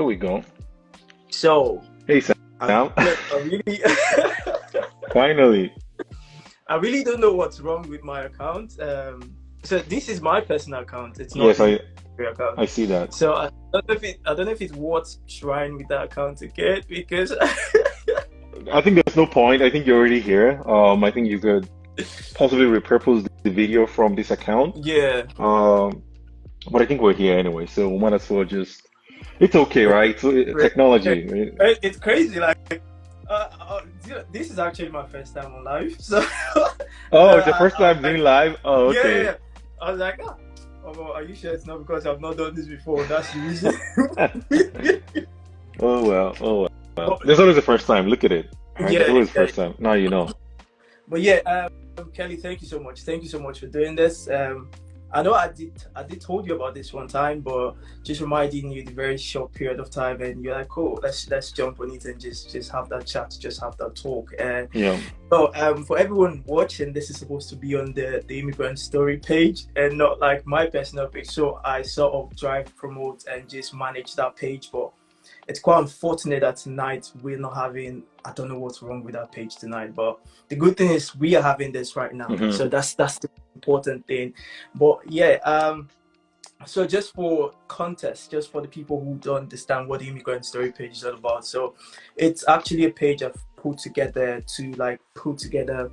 There we go. So Hey, I, Sam. I really, Finally. I really don't know what's wrong with my account. So this is my personal account. It's not Yes, the I account. I see that. So I don't know if it's worth trying with that account again because I think there's no point. I think you're already here. I think you could possibly repurpose the video from this account. yeah, Um, but I think we're here anyway, so we might as well just. It's okay, right? So technology. Right? it's crazy. Like this is actually my first time on live. So Oh, it's the I first was time like, doing live. Oh, yeah, yeah, okay. yeah. I was like, oh, well, are you sure it's not because I've not done this before? That's the reason. Oh well. Oh well. Well, But there's always the first time. Look at it. All right, there's yeah, always the yeah. first time. Now you know. But yeah, Kelly, thank you so much. Thank you so much for doing this. I know I did told you about this one time, but just reminding you the very short period of time, and you're like, cool, let's jump on it and just have that chat, just have that talk. Yeah. So for everyone watching, this is supposed to be on the immigrant story page and not like my personal page. So I sort of drive, promote, and just manage that page, but it's quite unfortunate that tonight we're not having. I don't know what's wrong with that page tonight, but the good thing is we are having this right now. Hmm. So that's the important thing. But yeah, so just for context, just for the people who don't understand what the immigrant story page is all about. So it's actually a page I've put together to like put together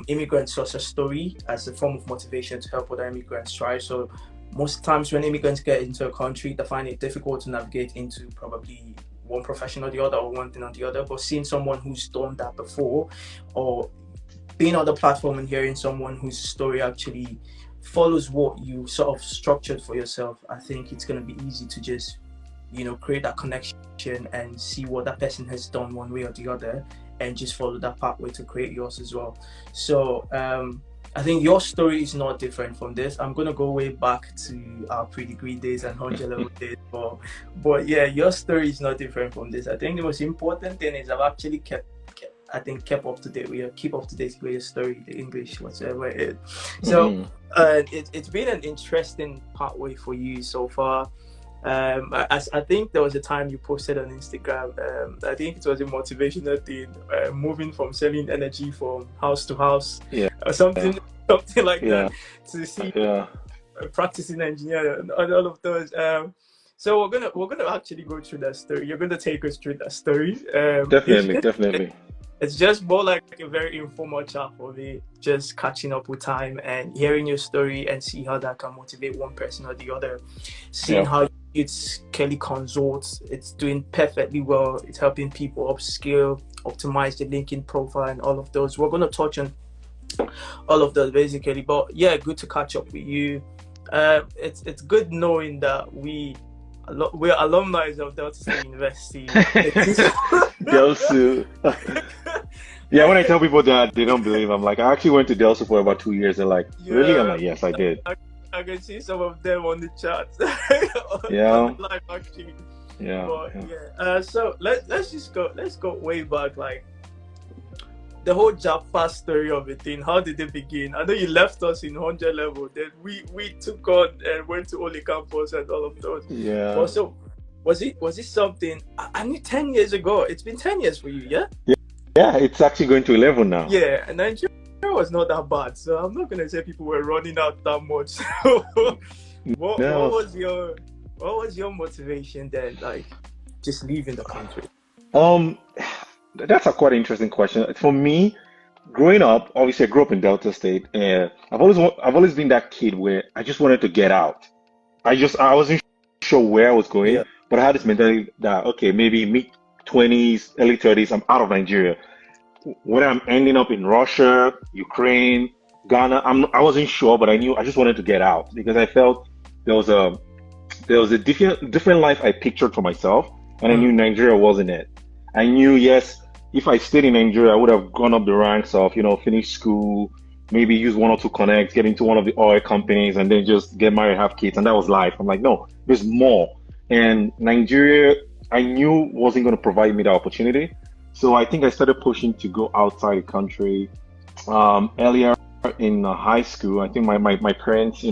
immigrant success story as a form of motivation to help other immigrants thrive. So most times when immigrants get into a country, they find it difficult to navigate into probably one profession or the other or one thing or the other. But seeing someone who's done that before, or being on the platform and hearing someone whose story actually follows what you sort of structured for yourself, I think it's going to be easy to just, create that connection and see what that person has done one way or the other and just follow that pathway to create yours as well. So I think your story is not different from this. I'm gonna go way back to our pre-degree days and 100 level days, but yeah, your story is not different from this. I think the most important thing is I've actually kept up to date with your story, the English, whatever it is. So Hmm. it's been an interesting pathway for you so far. I think there was a time you posted on Instagram. I think it was a motivational thing, moving from selling energy from house to house, Yeah. or something like Yeah. that, to see Yeah. practicing engineer and all of those. So we're gonna actually go through that story. You're gonna take us through that story. Definitely. Definitely. It's just more like a very informal chat for me, just catching up with time and hearing your story and see how that can motivate one person or the other. Seeing Yeah. how it's Kelly Consults, it's doing perfectly well. It's helping people upskill, optimize the LinkedIn profile, and all of those. We're going to touch on all of those basically. But yeah, good to catch up with you. It's good knowing that we're alumni of Delta State University. Delsu. Yeah, when I tell people that, they don't believe. I'm like, I actually went to Delsu for about 2 years. They're like, really? I'm Yeah, like, yes, I did. I can see some of them on the chat on Yeah. the live actually. Yeah. But Yeah. yeah, so let's go way back, like the whole Japa story of it thing. How did it begin? I know you left us in 100 level, then we took on and went to Oli campus and all of those. Yeah. Also, was it something I knew 10 years ago? It's been 10 years for you, yeah? Yeah, it's actually going to 11 now. Yeah, and Nigeria was not that bad, so I'm not gonna say people were running out that much. what No. was your motivation then, like just leaving the country? Um, that's a quite interesting question. For me, growing up, obviously I grew up in Delta State, and I've always been that kid where I just wanted to get out. I wasn't sure where I was going, Yeah, but I had this mentality that okay, maybe mid 20s, early 30s, I'm out of Nigeria. Whether I'm ending up in Russia, Ukraine, Ghana, I wasn't sure, but I knew I just wanted to get out because I felt there was a different life I pictured for myself, and I knew Nigeria wasn't it. I knew, yes, if I stayed in Nigeria, I would have gone up the ranks of, finish school, maybe use one or two connects, get into one of the oil companies, and then just get married, have kids, and that was life. I'm like, no, there's more. And Nigeria, I knew wasn't going to provide me the opportunity. So I think I started pushing to go outside the country. Earlier in high school, I think my parents,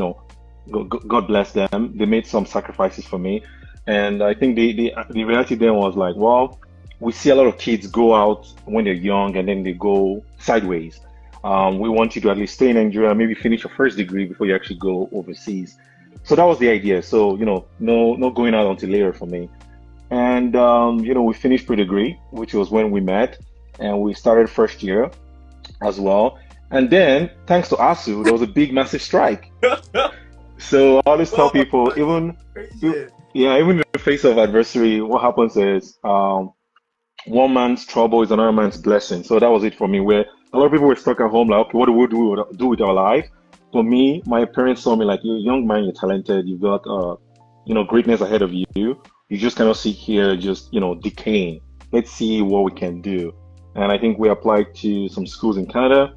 God bless them, they made some sacrifices for me. And I think the reality then was like, well, we see a lot of kids go out when they're young and then they go sideways. We want you to at least stay in Nigeria, maybe finish your first degree before you actually go overseas. So that was the idea. So, no going out until later for me. And, we finished pre-degree, which was when we met, and we started first year as well. And then, thanks to ASU, there was a big, massive strike. So I always tell Wow, people, crazy. yeah, even in the face of adversity, what happens is one man's trouble is another man's blessing. So that was it for me, where a lot of people were stuck at home, like, okay, what do we do with our life? For me, my parents saw me like, you're a young man, you're talented, you've got, greatness ahead of you. You just cannot sit here just, decaying. Let's see what we can do. And I think we applied to some schools in Canada.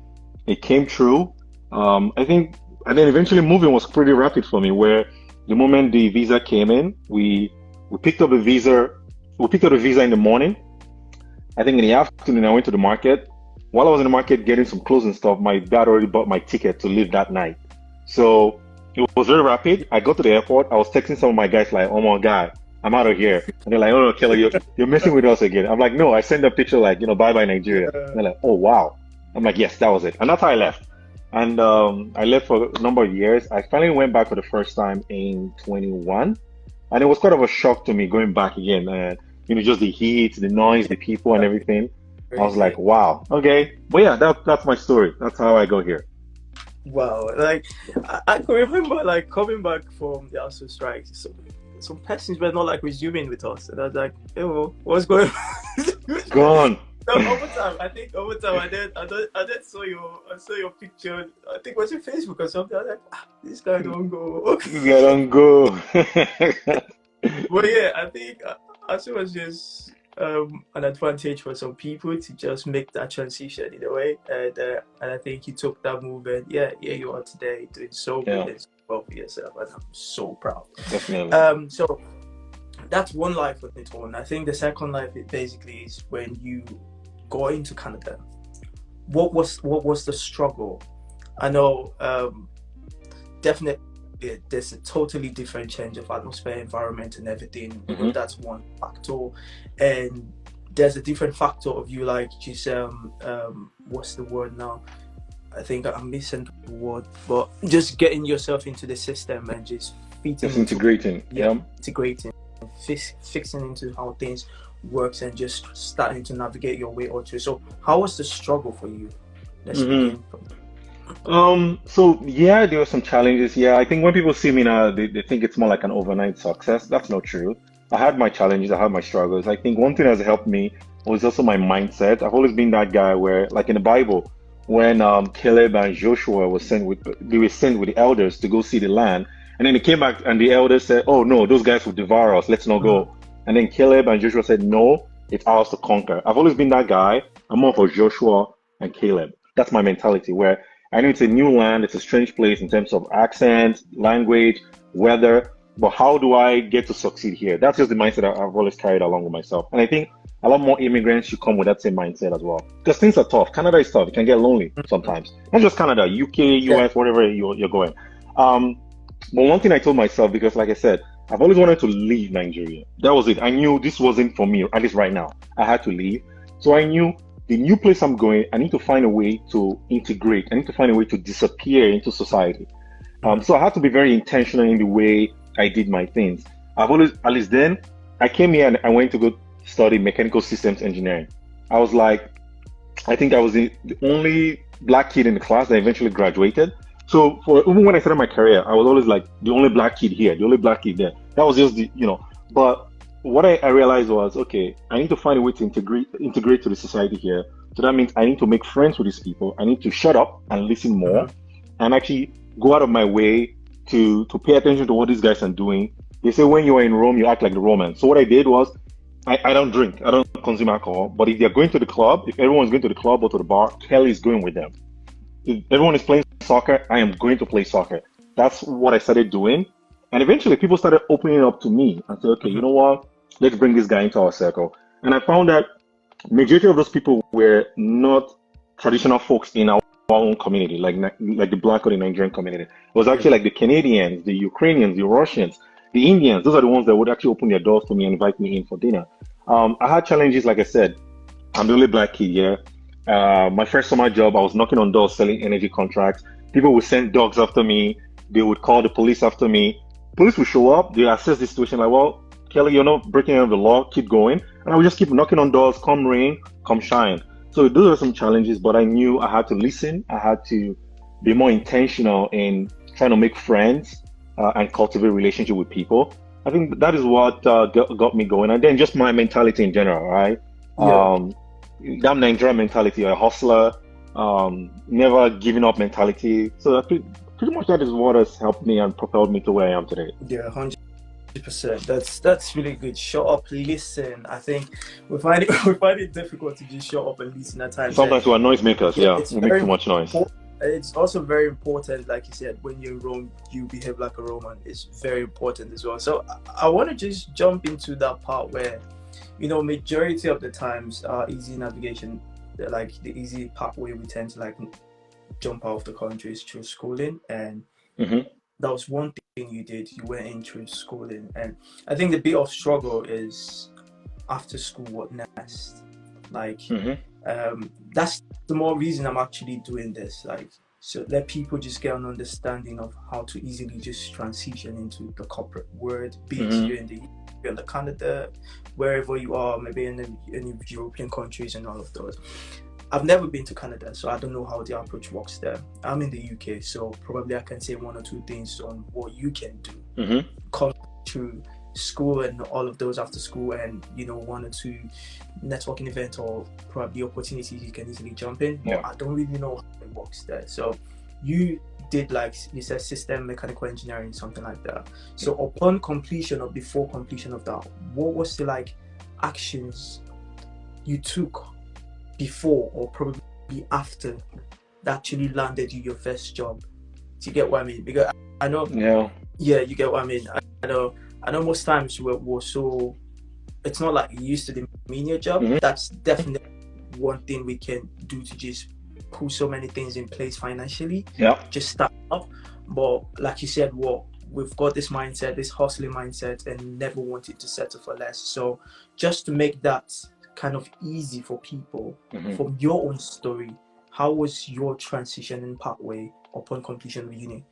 It came true. I think, and then eventually moving was pretty rapid for me, where the moment the visa came in, we picked up the visa. We picked up the visa in the morning. I think in the afternoon, I went to the market. While I was in the market getting some clothes and stuff, my dad already bought my ticket to leave that night. So it was very rapid. I got to the airport. I was texting some of my guys like, "Oh my God, I'm out of here." And they're like, "Oh no, Kelly, you're messing with us again." I'm like, "No, I sent a picture like, bye bye Nigeria." And Yeah. they're like, "Oh wow." I'm like, "Yes, that was it." And that's how I left. And I left for a number of years. I finally went back for the first time in 21. And it was kind of a shock to me going back again. And, just the heat, the noise, the people and everything. I was Crazy. like, wow, okay. But yeah, that's my story. That's how I got here. Wow. Like I can remember like coming back from the ASU strikes. So some persons were not like resuming with us. And I was like, oh, what's going on? Gone. So over time, I think over time, I then saw your picture. I think it was on Facebook or something. I was like, this guy don't go. Yeah, don't go. But yeah, I think it was just an advantage for some people to just make that transition in a way, and I think you took that move, and yeah, you are today doing so good Yeah, and so well for yourself, and I'm so proud. definitely. So that's one life on its own. I think the second life it basically is when you go into Canada. What was the struggle? I know definitely there's a totally different change of atmosphere, environment, and everything. You know, Hmm. that's one factor, and there's a different factor of you like just what's the word now? I think I'm missing the word, but just getting yourself into the system and just fitting Just into integrating. yeah, Yeah. integrating, fixing into how things works and just starting to navigate your way or two. So how was the struggle for you? Let's Hmm. begin from So yeah, there were some challenges. Yeah, I think when people see me now, they think it's more like an overnight success. That's not true. I had my challenges, I had my struggles. I think one thing that's helped me was also my mindset. I've always been that guy where, like in the Bible, when Caleb and Joshua they were sent with the elders to go see the land, and then they came back and the elders said, "Oh no, those guys will devour us. Let's not Mhm. go." And then Caleb and Joshua said, "No, it's ours to conquer." I've always been that guy. I'm more for Joshua and Caleb. That's my mentality where I know it's a new land, it's a strange place in terms of accent, language, weather, but how do I get to succeed here? That's just the mindset that I've always carried along with myself. And I think a lot more immigrants should come with that same mindset as well. Because things are tough. Canada is tough. It can get lonely sometimes. Not just Canada, UK, Yeah. US, wherever you're going. Um, but one thing I told myself, because like I said, I've always wanted to leave Nigeria. That was it. I knew this wasn't for me, at least right now. I had to leave. So I knew the new place I'm going, I need to find a way to integrate. I need to find a way to disappear into society. Mhm. So I had to be very intentional in the way I did my things. I've always, at least then, I came here and I went to go study mechanical systems engineering. I was like, I think I was the only black kid in the class that eventually graduated. So for even when I started my career, I was always like the only black kid here, the only black kid there. That was just the. But what I realized was, okay, I need to find a way to integrate to the society here. So that means I need to make friends with these people. I need to shut up and listen more, Mhm. and actually go out of my way to pay attention to what these guys are doing. They say when you are in Rome, you act like the Romans. So what I did was I don't drink. I don't consume alcohol. But if they're going to the club, if everyone's going to the club or to the bar, Kelly's going with them. If everyone is playing soccer, I am going to play soccer. That's what I started doing. And eventually people started opening up to me and said, okay, you Mhm. know what? Let's bring this guy into our circle. And I found that majority of those people were not traditional folks in our own community, like the black or the Nigerian community. It was Yeah. actually like the Canadians, the Ukrainians, the Russians. the Indians, those are the ones that would actually open their doors to me and invite me in for dinner. I had challenges, like I said, I'm the only black kid here. My first summer job, I was knocking on doors selling energy contracts. People would send dogs after me. They would call the police after me. Police would show up. They assess the situation like, well, Kelly, you're not breaking any of the law. Keep going. And I would just keep knocking on doors, come rain, come shine. So those are some challenges, but I knew I had to listen. I had to be more intentional in trying to make friends and cultivate relationship with people. I think that is what got me going. And then just my mentality in general, right? Yeah. That Nigerian mentality, a hustler, never giving up mentality. So pretty much that is what has helped me and propelled me to where I am today. Yeah, 100%. That's really good. Shut up, listen. I think we find it difficult to just shut up and listen at times. Sometimes we're noisemakers. Yeah, we make too much noise. It's also very important, like you said, when you're in Rome, you behave like a Roman. It's very important as well. So I want to just jump into that part where, majority of the times, easy navigation, like the easy pathway we tend to like jump out of the country is through schooling, and that was one thing you did. You went in through schooling, and I think the bit of struggle is after school, what next? Like, that's the more reason I'm actually doing this. Like, so let people just get an understanding of how to easily just transition into the corporate world, be it you're in the Canada, wherever you are, maybe in the European countries and all of those. I've never been to Canada, so I don't know how the approach works there. I'm in the UK, so probably I can say one or two things on what you can do. Come to school and all of those after school, and one or two networking events or probably opportunities you can easily jump in. But I don't really know how it works there. So you did, like you said, system mechanical engineering, something like that. So upon completion or before completion of that, what was the like actions you took before or probably after that actually landed you your first job? Do you get what I mean? Because I know, you get what I mean. I know most times we're so, it's not like you used to demean your job. That's definitely one thing we can do to just put so many things in place financially. Just start up. But like you said, we've got this mindset, this hustling mindset, and never wanted to settle for less. So just to make that kind of easy for people, from your own story, how was your transition and pathway upon completion of uni?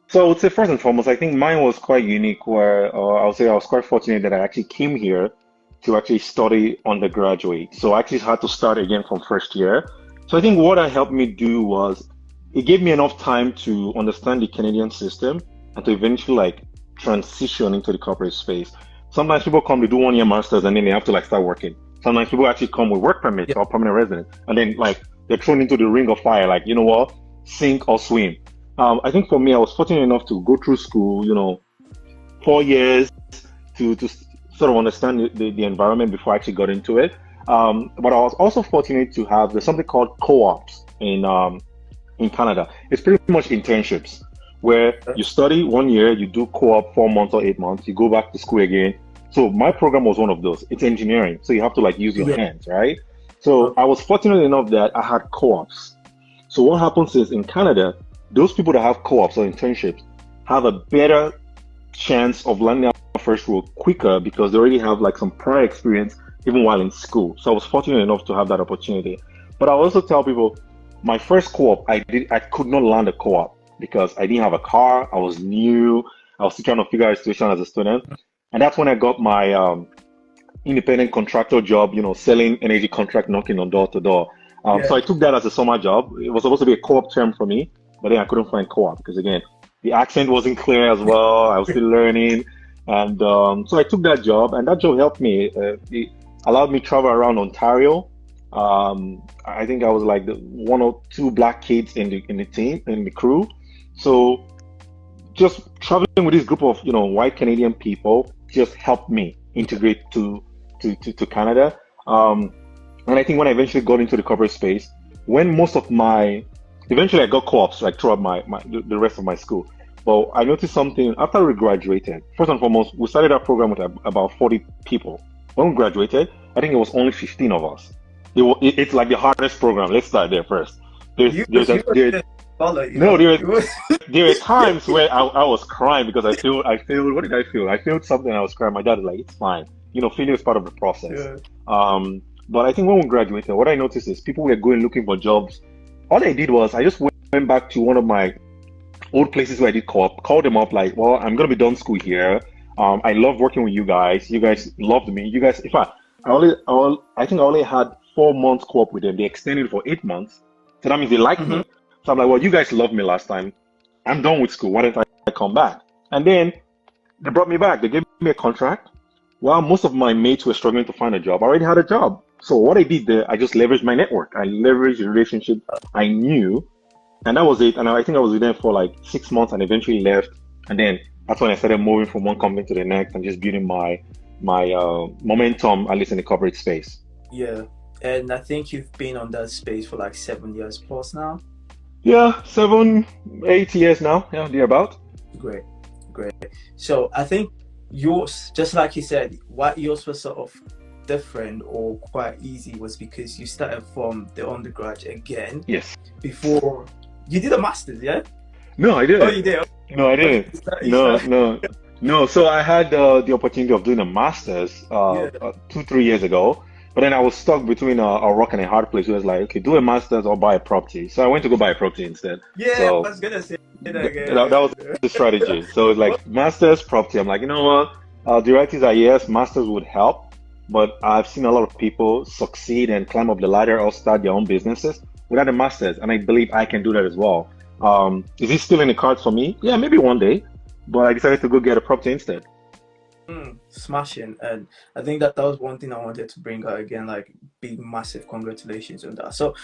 So I would say first and foremost, I think mine was quite unique where I would say I was quite fortunate that I actually came here to actually study undergraduate. So I actually had to start again from first year. So I think what that helped me do was it gave me enough time to understand the Canadian system and to eventually like transition into the corporate space. Sometimes people come to do 1 year masters and then they have to like start working. Sometimes people actually come with work permits or permanent residence, and then like they're thrown into the ring of fire, like, you know what, sink or swim. I think for me, I was fortunate enough to go through school, 4 years to sort of understand the environment before I actually got into it. But I was also fortunate to have, there's something called co-ops in Canada. It's pretty much internships where you study 1 year, you do co-op 4 months or 8 months, you go back to school again. So my program was one of those. It's engineering, so you have to like use your hands, right? So I was fortunate enough that I had co-ops. So what happens is in Canada, those people that have co-ops or internships have a better chance of landing their first role quicker because they already have like some prior experience even while in school. So I was fortunate enough to have that opportunity. But I also tell people, my first co-op, I could not land a co-op because I didn't have a car. I was new. I was still trying to figure out a situation as a student. And that's when I got my independent contractor job, selling energy contract, knocking on door to door. So I took that as a summer job. It was supposed to be a co-op term for me, but then I couldn't find co-op because again, the accent wasn't clear as well. I was still learning. And so I took that job, and that job helped me. It allowed me to travel around Ontario. I think I was like the 1 or 2 black kids in the team, in the crew. So just traveling with this group of, white Canadian people just helped me integrate to Canada. And I think when I eventually got into the corporate space, eventually I got co-ops like throughout the rest of my school. But I noticed something after we graduated. First and foremost, we started our program with about 40 people. When we graduated, I think it was only 15 of us. It's like the hardest program. Let's start there first. You were the scholar, No, It was, there were times where I was crying because I failed. What did I feel? I failed something. I was crying. My dad was like, "It's fine. Failure is part of the process." yeah. But I think when we graduated, what I noticed is people were going looking for jobs. All I did was I just went back to one of my old places where I did co-op, called them up like, "Well, I'm gonna be done school here. I love working with you guys. You guys loved me. You guys, in fact, I think I only had 4 months co-op with them. They extended it for 8 months, so that means they liked Mm-hmm. me. So I'm like, well, you guys loved me last time. I'm done with school. Why don't I come back? And then they brought me back. They gave me a contract. While most of my mates were struggling to find a job, I already had a job. So what I did there, I just leveraged my network. I leveraged the relationship I knew, and that was it. And I think I was with them for like 6 months and eventually left. And then that's when I started moving from one company to the next and just building my momentum, at least in the corporate space. Yeah. And I think you've been on that space for like 7 years plus now. Yeah, 7, 8 years now. Yeah, they're about. Great, great. So I think yours, just like you said, what yours was sort of different or quite easy was because you started from the undergrad again Yes. before you did a master's, yeah? No, I Oh, didn't. you did? No, I Okay, didn't. No, no, no. So I had the opportunity of doing a master's yeah. 2, 3 years ago, but then I was stuck between a rock and a hard place. It was like, okay, do a master's or buy a property. So I went to go buy a property instead. Yeah, I So was gonna say that that was again. the strategy. So it's Well, like master's property. I'm like, you know what? The realities are yes, masters would help, but I've seen a lot of people succeed and climb up the ladder or start their own businesses without a master's, and I believe I can do that as well. Is it still in the cards for me? Yeah, maybe one day, but I decided to go get a property instead. smashing, and I think that was one thing I wanted to bring out again, like big massive congratulations on that. So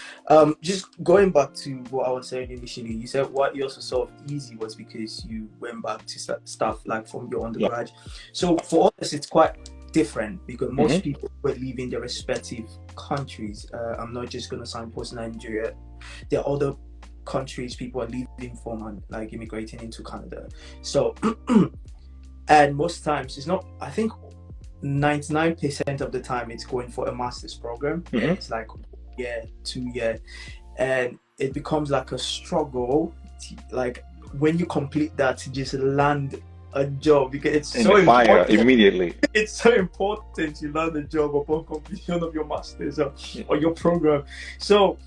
just going back to what I was saying initially, you said what you also saw easy was because you went back to stuff like from your Yeah. undergrad. So for us it's quite different because most Mm-hmm. people were leaving their respective countries. I'm not just going to signpost Nigeria, there are other countries people are leaving from and like immigrating into Canada. So and most times it's not, I think 99% of the time it's going for a master's program. Mm-hmm. And it's like 2 year, and it becomes like a struggle like when you complete that to just land a job because it's In so the fire important. immediately. It's so important you land a job upon completion of your master's or your program. So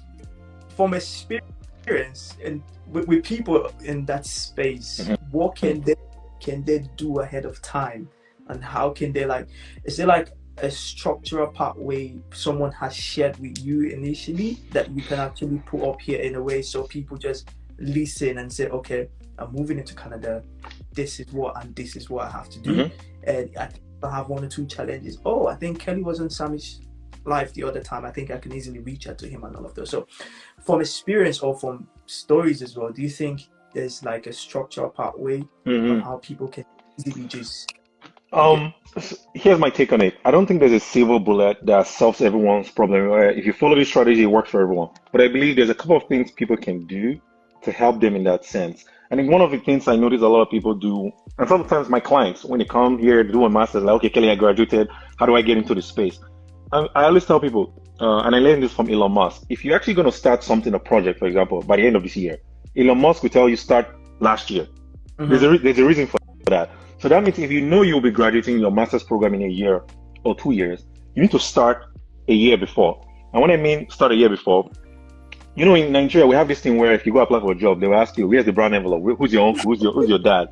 from experience and with people in that space, Mm-hmm. what can they do ahead of time, and how can they, like, is there like a structural pathway someone has shared with you initially that you can actually put up here in a way so people just listen and say, okay, I'm moving into Canada, this is what I have to do. Mm-hmm. And I think I have 1 or 2 challenges. Oh, I think Kelly was on Samish live the other time, I think I can easily reach out to him and all of those. So from experience or from stories as well, do you think there's like a structural pathway on Mm-hmm. how people can easily just Here's my take on it. I don't think there's a silver bullet that solves everyone's problem. Where if you follow this strategy, it works for everyone. But I believe there's a couple of things people can do to help them in that sense. I think one of the things I notice a lot of people do, and sometimes my clients, when they come here to do a master's, like, okay, Kelly, I graduated. How do I get into the space? I always tell people, and I learned this from Elon Musk. If you're actually going to start something, a project, for example, by the end of this year, Elon Musk will tell you start last year. There's a reason for that. So that means if you know you'll be graduating your master's program in a year or 2 years, you need to start a year before. And when I mean start a year before, in Nigeria, we have this thing where if you go apply for a job, they will ask you, where's the brown envelope? Who's your uncle? Who's your dad?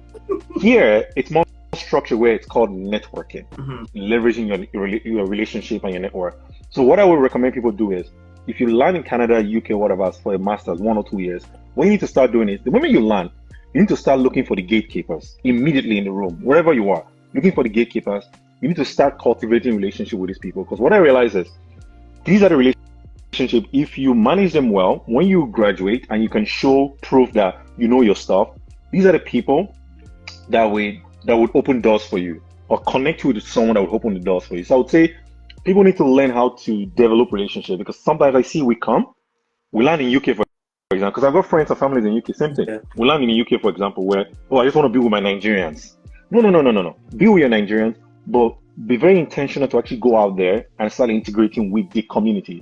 Here, it's more structured where it's called networking, leveraging your relationship and your network. So what I would recommend people do is, if you land in Canada, UK, whatever, for a master's 1 or 2 years, what you need to start doing is, the moment you land, you need to start looking for the gatekeepers immediately in the room, wherever you are, looking for the gatekeepers. You need to start cultivating relationship with these people. Because what I realize is, these are the relationships, if you manage them well, when you graduate and you can show proof that you know your stuff, these are the people that would open doors for you or connect you with someone that would open the doors for you. So I would say people need to learn how to develop relationships, because sometimes I see we land in UK for example, because I've got friends and families in UK, same thing. Yeah. We land in the UK, for example, where, I just want to be with my Nigerians. No. Be with your Nigerians, but be very intentional to actually go out there and start integrating with the community.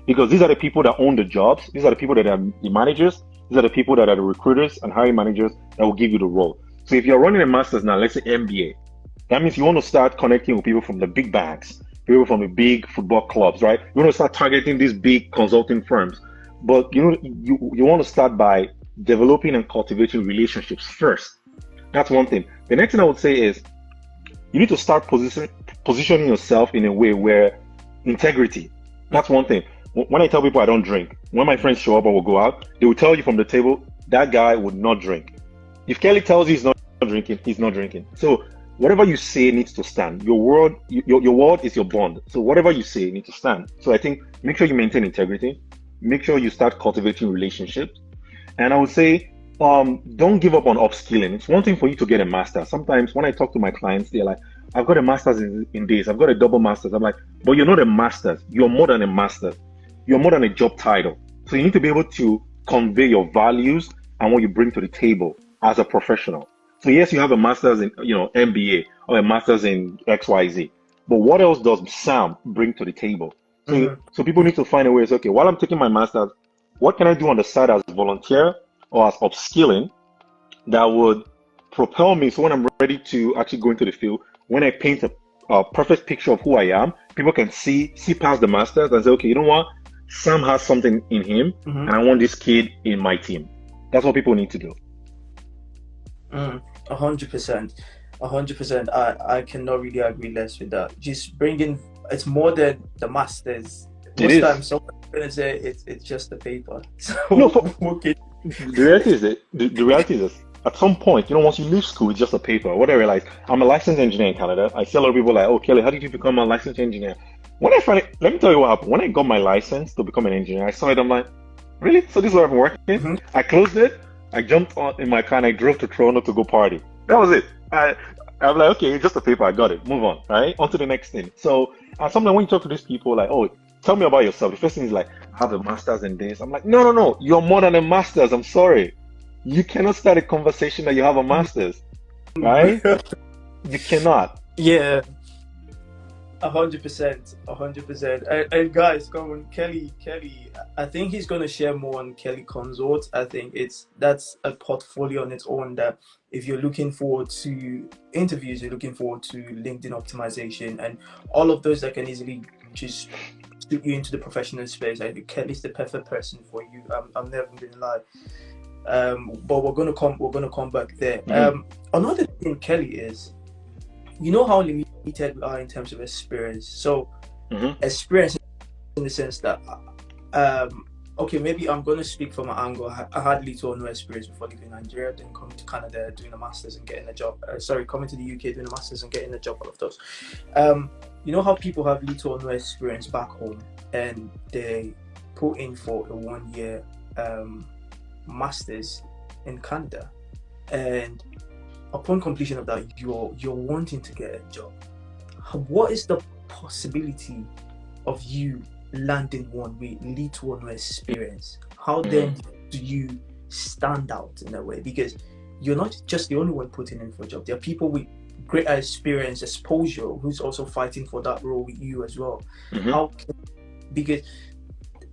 Because these are the people that own the jobs. These are the people that are the managers. These are the people that are the recruiters and hiring managers that will give you the role. So if you're running a master's now, let's say MBA, that means you want to start connecting with people from the big banks, people from the big football clubs, right? You want to start targeting these big consulting firms. But you want to start by developing and cultivating relationships first. That's one thing. The next thing I would say is you need to start positioning yourself in a way where integrity. That's one thing. When I tell people I don't drink, when my friends show up or will go out, they will tell you from the table, that guy would not drink. If Kelly tells you he's not drinking, he's not drinking. So whatever you say needs to stand. Your word is your bond. So whatever you say needs to stand. So I think make sure you maintain integrity. Make sure you start cultivating relationships. And I would say, don't give up on upskilling. It's one thing for you to get a master. Sometimes when I talk to my clients, they're like, I've got a master's in this, I've got a double master's. I'm like, but you're not a master's. You're more than a master's. You're more than a job title. So you need to be able to convey your values and what you bring to the table as a professional. So yes, you have a master's in, MBA or a master's in XYZ, but what else does Sam bring to the table? So people need to find a way to say, okay, while I'm taking my master's, what can I do on the side as volunteer or as upskilling that would propel me? So when I'm ready to actually go into the field, when I paint a perfect picture of who I am, people can see past the master's and say, okay, you know what? Sam has something in him, and I want this kid in my team. That's what people need to do. 100%. 100%. I cannot really agree less with that. Just bringing, it's more than the masters. Most times someone's gonna say it's just a paper. So okay. The reality is this. At some point, once you leave school, it's just a paper. What I realized, I'm a licensed engineer in Canada. I see a lot of people like, oh, Kelly, how did you become a licensed engineer? When I finally, let me tell you what happened. When I got my license to become an engineer, I saw it. I'm like, really? So this is where I've been working? I closed it. I jumped in my car and I drove to Toronto to go party. That was it. I'm like, okay, it's just a paper. I got it. Move on, right? On to the next thing. So sometimes when you talk to these people, like, oh, tell me about yourself. The first thing is like, I have a master's in this. I'm like, no. You're more than a master's. I'm sorry. You cannot start a conversation that you have a master's, right? You cannot. Yeah. 100%, 100%. And guys, come on, Kelly. I think he's gonna share more on Kelly Consort. I think that's a portfolio on its own. That if you're looking forward to interviews, you're looking forward to LinkedIn optimization and all of those that can easily just shoot you into the professional space. I think Kelly's the perfect person for you. I'm never gonna lie. But we're gonna come back there. Another thing, Kelly, is how limited we are in terms of experience. So experience in the sense that okay, maybe I'm going to speak from my angle. I had little or no experience before leaving Nigeria, then coming to Canada doing a master's and getting a job. Coming to the UK doing a master's and getting a job, all of those. How people have little or no experience back home and they put in for a 1-year master's in Canada, and upon completion of that, you're wanting to get a job. What is the possibility of you landing one with little or no experience? How then do you stand out in a way? Because you're not just the only one putting in for a job. There are people with greater experience, exposure, who's also fighting for that role with you as well. Because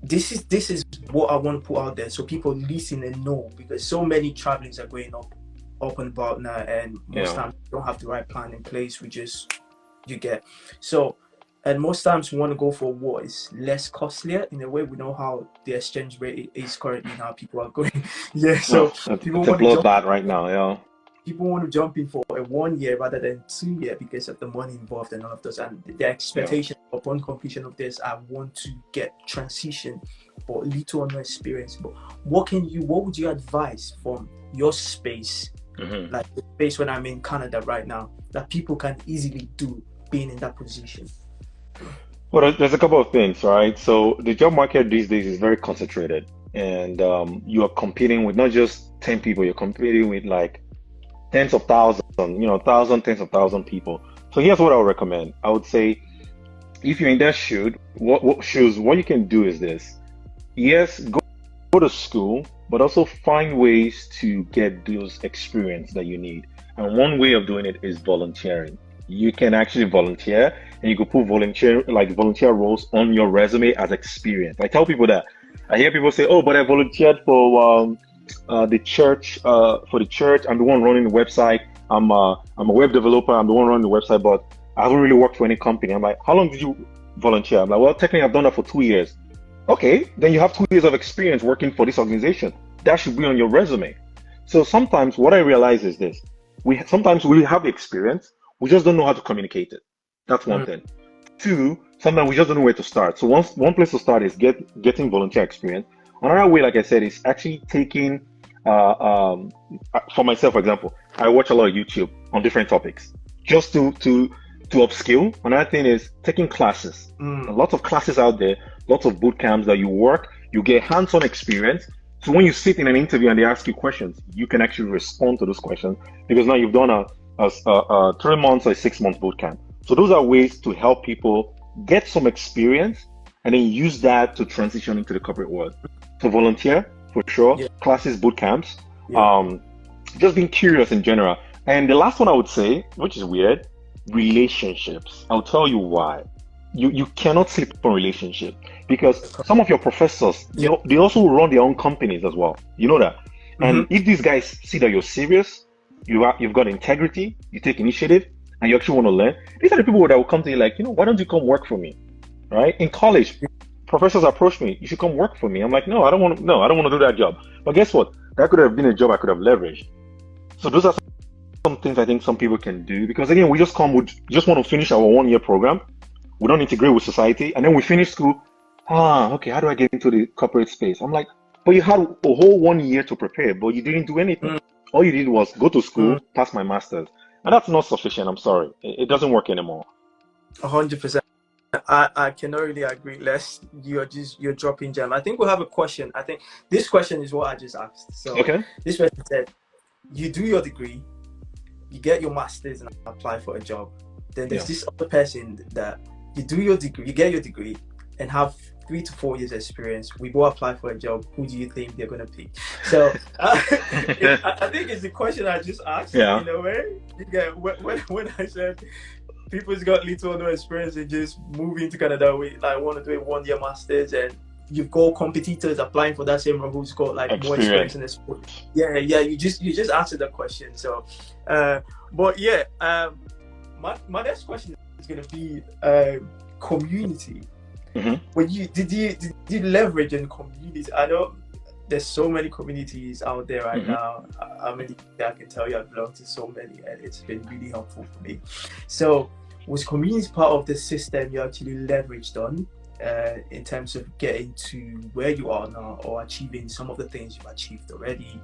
this is what I want to put out there so people listen and know, because so many travelings are going up and about now, and most times you don't have the right plan in place. And most times we want to go for what is less costlier. In a way, we know how the exchange rate is currently now. People are going, so people want to jump right now. People want to jump in for a 1 year rather than 2 year because of the money involved and all of those. And the expectation upon completion of this, I want to get transition, but little or no experience. But what would you advise from your space? Like the space when I'm in Canada right now, that people can easily do being in that position? Well, there's a couple of things, right? So the job market these days is very concentrated, and you are competing with not just 10 people, you're competing with like tens of thousands, tens of thousands people. So here's what I would recommend. I would say, if you're in that shoe, what you can do is this. Yes, go to school, but also find ways to get those experience that you need. And one way of doing it is volunteering. You can actually volunteer, and you can put volunteer roles on your resume as experience. I tell people that. I hear people say, oh, but I volunteered for the church, for the church. I'm the one running the website. I'm a web developer. I'm the one running the website, but I haven't really worked for any company. I'm like, how long did you volunteer? I'm like, well, technically I've done that for 2 years. Okay, then you have 2 years of experience working for this organization. That should be on your resume. So sometimes what I realize is this: sometimes we have the experience, we just don't know how to communicate it. That's one thing. Two, sometimes we just don't know where to start. So one place to start is getting volunteer experience. Another way, like I said, is actually taking, for myself, for example, I watch a lot of YouTube on different topics just to upskill. Another thing is taking classes. Lots of classes out there, lots of boot camps that you work, you get hands-on experience. So when you sit in an interview and they ask you questions, you can actually respond to those questions because now you've done a 3 months or a 6 month boot camp. So those are ways to help people get some experience and then use that to transition into the corporate world. So volunteer, for sure, classes, boot camps, just being curious in general. And the last one I would say, which is weird, relationships. I'll tell you why. You cannot sleep on relationship because some of your professors, they also run their own companies as well. You know that. And if these guys see that you're serious, you've got integrity, you take initiative, and you actually want to learn, these are the people that will come to you like, why don't you come work for me? Right? In college, professors approach me, you should come work for me. I'm like, no, I don't want to do that job. But guess what? That could have been a job I could have leveraged. So those are some things I think some people can do because again, we just want to finish our 1 year program. We don't integrate with society, and then we finish school. Okay, how do I get into the corporate space? I'm like, but you had a whole 1 year to prepare, but you didn't do anything. All you did was go to school, pass my master's. And that's not sufficient. I'm sorry. It doesn't work anymore. 100%. I cannot really agree less. You're dropping gem. I think we'll have a question. I think this question is what I just asked. So this person said, you do your degree, you get your master's and apply for a job. Then there's this other person that you do your degree, you get your degree and have 3 to 4 years experience. We go apply for a job. Who do you think they're going to pick? So I think it's the question I just asked in a way. When I said people's got little or no experience and just moving to Canada with like want to do a 1 year master's, and you've got competitors applying for that same role who's got like more experience in the sport. You just answered that question. So my next question is going to be community. When did you leverage in community? I know there's so many communities out there right now. I can tell you I belong to so many, and it's been really helpful for me. So was community part of the system you actually leveraged on in terms of getting to where you are now or achieving some of the things you've achieved already?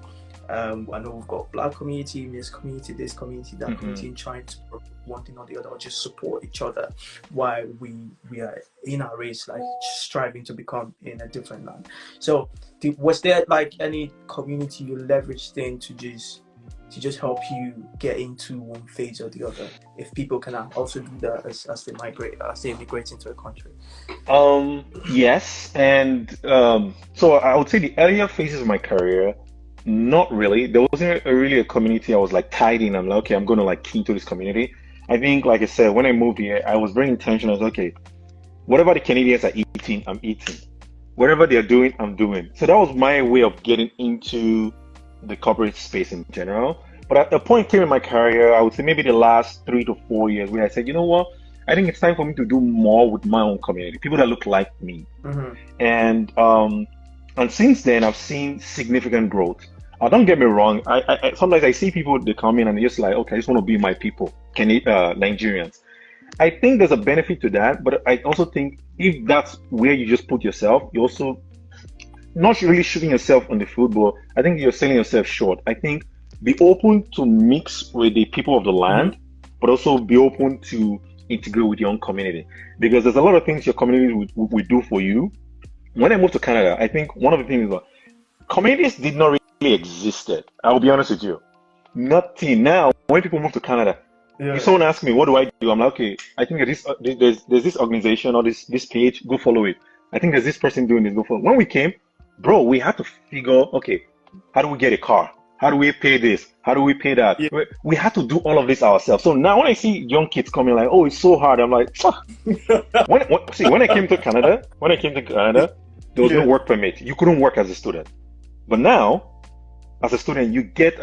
I know we've got Black community, this community, that community, and trying to one thing or the other, or just support each other while we are in our race, like striving to become in a different land. So was there like any community you leveraged in to just help you get into one phase or the other, if people can also do that as they immigrate into a country? Yes, and so I would say the earlier phases of my career, not really. There wasn't really a community I was like tied in. I'm like, okay, I'm going to like key to this community. I think, like I said, when I moved here, I was very intentional. I was okay, whatever the Canadians are eating, I'm eating. Whatever they're doing, I'm doing. So that was my way of getting into the corporate space in general. But at the point came in my career, I would say maybe the last 3 to 4 years, where I said, you know what? I think it's time for me to do more with my own community, people that look like me. And since then, I've seen significant growth. Don't get me wrong. I sometimes I see people, they come in and they're just like, okay, I just want to be my people, Nigerians. I think there's a benefit to that, but I also think if that's where you just put yourself, you're also not really shooting yourself on the foot, but I think you're selling yourself short. I think be open to mix with the people of the land, but also be open to integrate with your own community, because there's a lot of things your community will do for you. When I moved to Canada, I think one of the things is that communities did not really existed. I'll be honest with you. Nothing. Now, when people move to Canada, if someone asks me, what do I do? I'm like, okay, I think there's this organization or this page, go follow it. I think there's this person doing this, go follow. When we came, bro, we had to figure, okay, how do we get a car? How do we pay this? How do we pay that? We had to do all of this ourselves. So now when I see young kids coming like, oh, it's so hard, I'm like, when I came to Canada, there was no work permit. You couldn't work as a student. But now, as a student, you get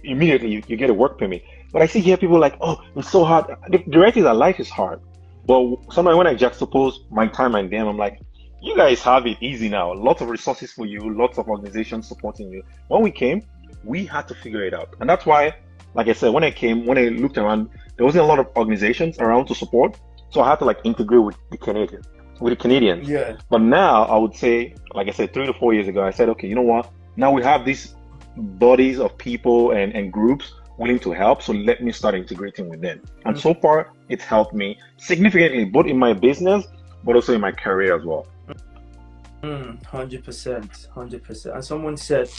immediately you get a work permit. But I see here people like, oh, it's so hard. The reality is that life is hard. But sometimes when I juxtapose my time and them, I'm like, you guys have it easy now. Lots of resources for you, lots of organizations supporting you. When we came, we had to figure it out. And that's why, like I said, when I looked around, there wasn't a lot of organizations around to support. So I had to like integrate with the Canadians. Yeah. But now I would say, like I said, 3 to 4 years ago, I said, okay, you know what? Now we have these bodies of people and groups willing to help. So let me start integrating with them. And so far, it's helped me significantly, both in my business, but also in my career as well. 100%. And someone said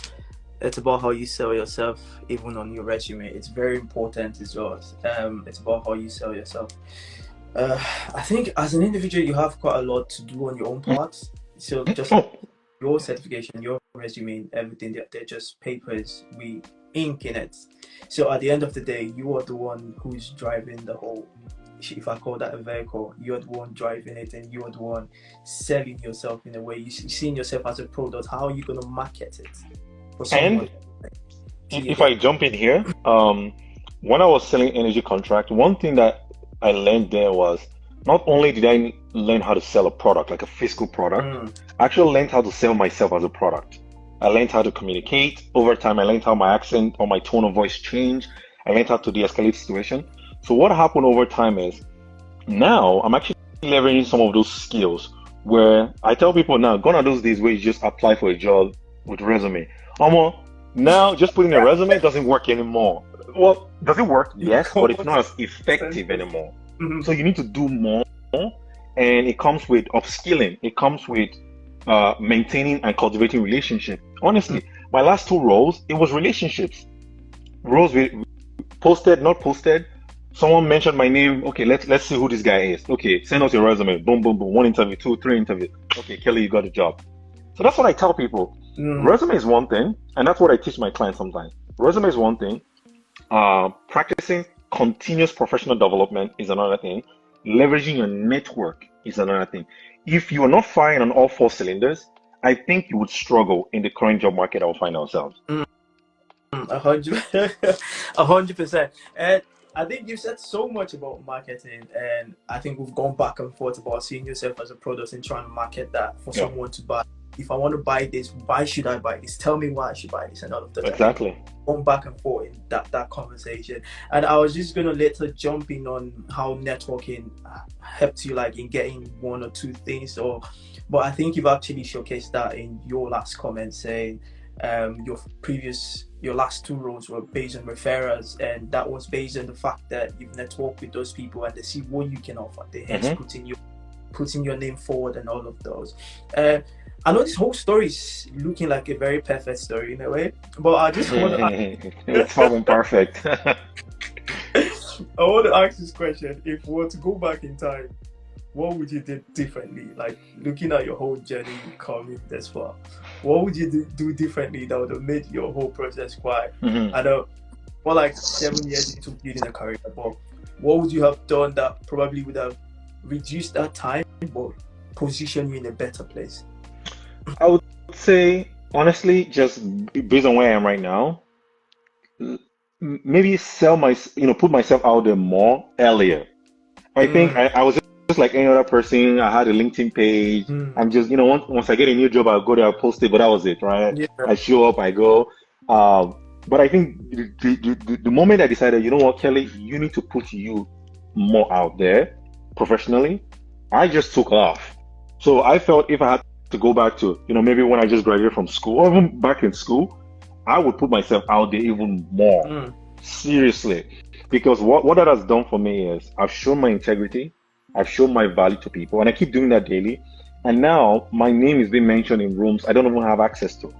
it's about how you sell yourself, even on your resume. It's very important as well. It's about how you sell yourself. I think as an individual, you have quite a lot to do on your own part. So just your certification, your resume, everything, they're just papers, we ink in it. So at the end of the day, you are the one who's driving the whole, if I call that a vehicle, you're the one driving it, and you're the one selling yourself in a way. You're seeing yourself as a product. How are you going to market it for someone? And if I jump in here, when I was selling energy contract, one thing that I learned there was not only did I learn how to sell a product, like a physical product, I actually learned how to sell myself as a product. I learned how to communicate. Over time, I learned how my accent or my tone of voice changed. I learned how to de-escalate situation. So what happened over time is now I'm actually leveraging some of those skills where I tell people now, gone are those days where you just apply for a job with resume. Now just putting a resume doesn't work anymore. Well, does it work? Yes, but it's not as effective anymore. So you need to do more, and it comes with upskilling. It comes with maintaining and cultivating relationships. Honestly, my last 2 roles, it was relationships. Roles with posted, not posted. Someone mentioned my name. Okay, let's see who this guy is. Okay, send us your resume. Boom, boom, boom. 1 interview, 2, 3 interviews. Okay, Kelly, you got a job. So that's what I tell people. Resume is one thing, and that's what I teach my clients sometimes. Resume is one thing. Practicing continuous professional development is another thing. Leveraging your network is another thing. If you are not firing on all 4 cylinders, I think you would struggle in the current job market I'll find ourselves. 100%. And I think you said so much about marketing, and I think we've gone back and forth about seeing yourself as a product and trying to market that for someone to buy. If I want to buy this, why should I buy this? Tell me why I should buy this, and all of that. Exactly. Going back and forth in that conversation. And I was just gonna later jump in on how networking helped you, like in getting 1 or 2 things. But I think you've actually showcased that in your last comment, saying your last 2 roles were based on referrals, and that was based on the fact that you've networked with those people and they see what you can offer. They hence putting your name forward and all of those. I know this whole story is looking like a very perfect story in a way, but I just want to it's far from perfect. I want to ask this question. If we were to go back in time, what would you do differently? Like looking at your whole journey coming this far, what would you do differently that would have made your whole process quite, I know, for like 7 years into building a career, but what would you have done that probably would have reduced that time but position you in a better place? I would say, honestly, just based on where I am right now, maybe put myself out there more earlier. I think I was just like any other person. I had a LinkedIn page. I'm just, once I get a new job, I'll go there, I'll post it, but that was it, right? Yeah. I show up, I go. But I think the moment I decided, you know what, Kelly, you need to put you more out there professionally, I just took off. So I felt if I had to go back to, maybe when I just graduated from school, or even back in school, I would put myself out there even more. Seriously. Because what that has done for me is I've shown my integrity, I've shown my value to people, and I keep doing that daily. And now my name is being mentioned in rooms I don't even have access to.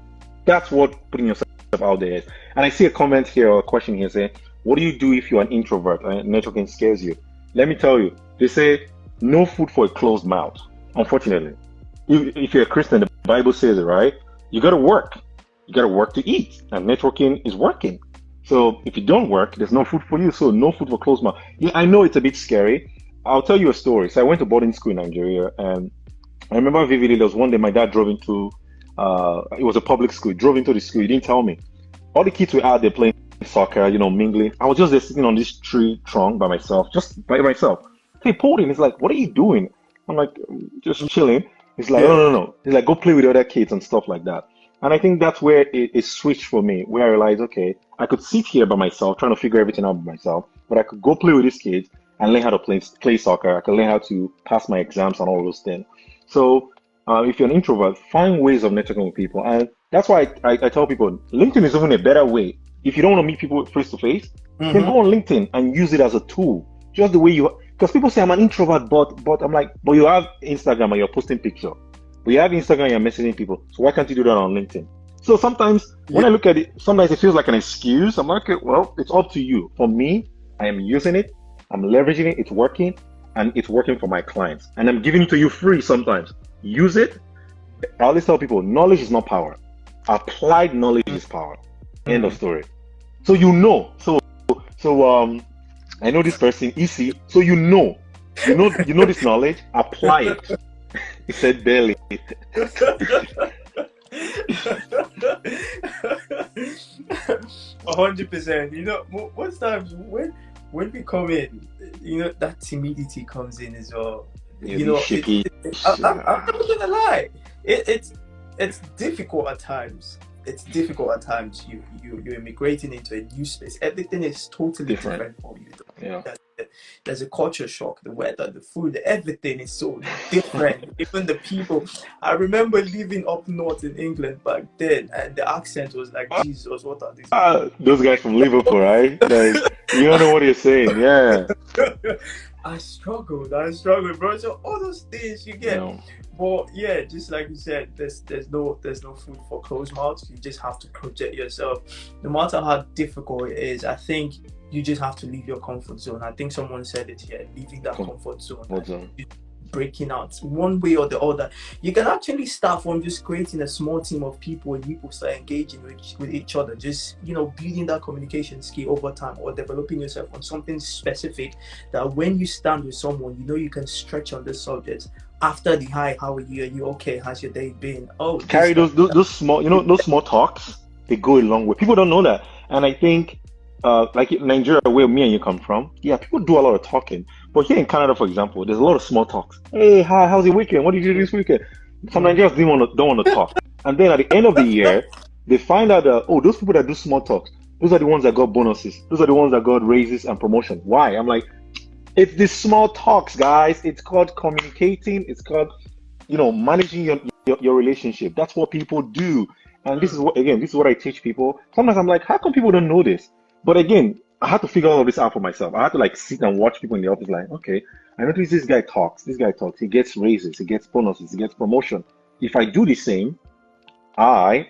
That's what putting yourself out there is. And I see a comment here or a question here saying, what do you do if you're an introvert and networking scares you? Let me tell you, they say no food for a closed mouth, unfortunately. If you're a Christian, the Bible says it, right? You got to work. You got to work to eat. And networking is working. So if you don't work, there's no food for you. So no food for closed mouth. Yeah, I know it's a bit scary. I'll tell you a story. So I went to boarding school in Nigeria. And I remember vividly, there was one day my dad drove into, it was a public school. He drove into the school. He didn't tell me. all the kids were out there playing soccer, mingling. I was just there sitting on this tree trunk by myself, just by myself. He pulled in. He's like, "What are you doing?" I'm like, "Just chilling." He's like, "No, Yeah. no, no." He's like, "Go play with the other kids and stuff like that." And I think that's where it switched for me, where I realized, okay, I could sit here by myself, trying to figure everything out by myself, but I could go play with these kids and learn how to play soccer. I could learn how to pass my exams and all those things. So, if you're an introvert, find ways of networking with people. And that's why I tell people LinkedIn is even a better way. If you don't want to meet people face to face, you can go on LinkedIn and use it as a tool. Just the way because people say I'm an introvert, but I'm like, but you have Instagram and you're posting pictures. But you have Instagram and you're messaging people. So why can't you do that on LinkedIn? So sometimes when I look at it, sometimes it feels like an excuse. I'm like, okay, well, it's up to you. For me, I am using it. I'm leveraging it. It's working. And it's working for my clients. And I'm giving it to you free sometimes. Use it. I always tell people, knowledge is not power. Applied knowledge is power. End of story. So I know this person, EC. So you know this knowledge. Apply it. He said barely. 100%. Most times when we come in, that timidity comes in as well. I'm not gonna lie. It's difficult at times. It's difficult at times. You're immigrating into a new space. Everything is totally different for you. Yeah. There's a culture shock. The weather, the food, everything is so different. Even the people. I remember living up north in England back then, and the accent was like, Jesus, what are these people? Those guys from Liverpool, right? Like, you don't know what you're saying. Yeah. I struggled, bro. So all those things you get. No. But yeah, just like you said, there's no food for closed mouths. You just have to project yourself. No matter how difficult it is, I think you just have to leave your comfort zone. I think someone said it here, leaving that comfort zone. Breaking out one way or the other. You can actually start from just creating a small team of people and people start engaging with each other, just building that communication skill over time, or developing yourself on something specific that when you stand with someone, you can stretch on this subject. After the hi, how are you? Are you okay? How's your day been? Oh, carry those small, those small talks, they go a long way. People don't know that. And I think like in Nigeria, where me and you come from, yeah, people do a lot of talking. But here in Canada, for example, there's a lot of small talks. Hey, hi, how's your weekend? What did you do this weekend? Some Nigerians don't want to talk. And then at the end of the year, they find out that, those people that do small talks, those are the ones that got bonuses. Those are the ones that got raises and promotion. Why? I'm like, it's the small talks, guys. It's called communicating. It's called, managing your relationship. That's what people do. And this is what I teach people. Sometimes I'm like, how come people don't know this? But again, I had to figure all of this out for myself. I had to sit and watch people in the office like, okay, I notice this guy talks. He gets raises, he gets bonuses, he gets promotion. If I do the same, I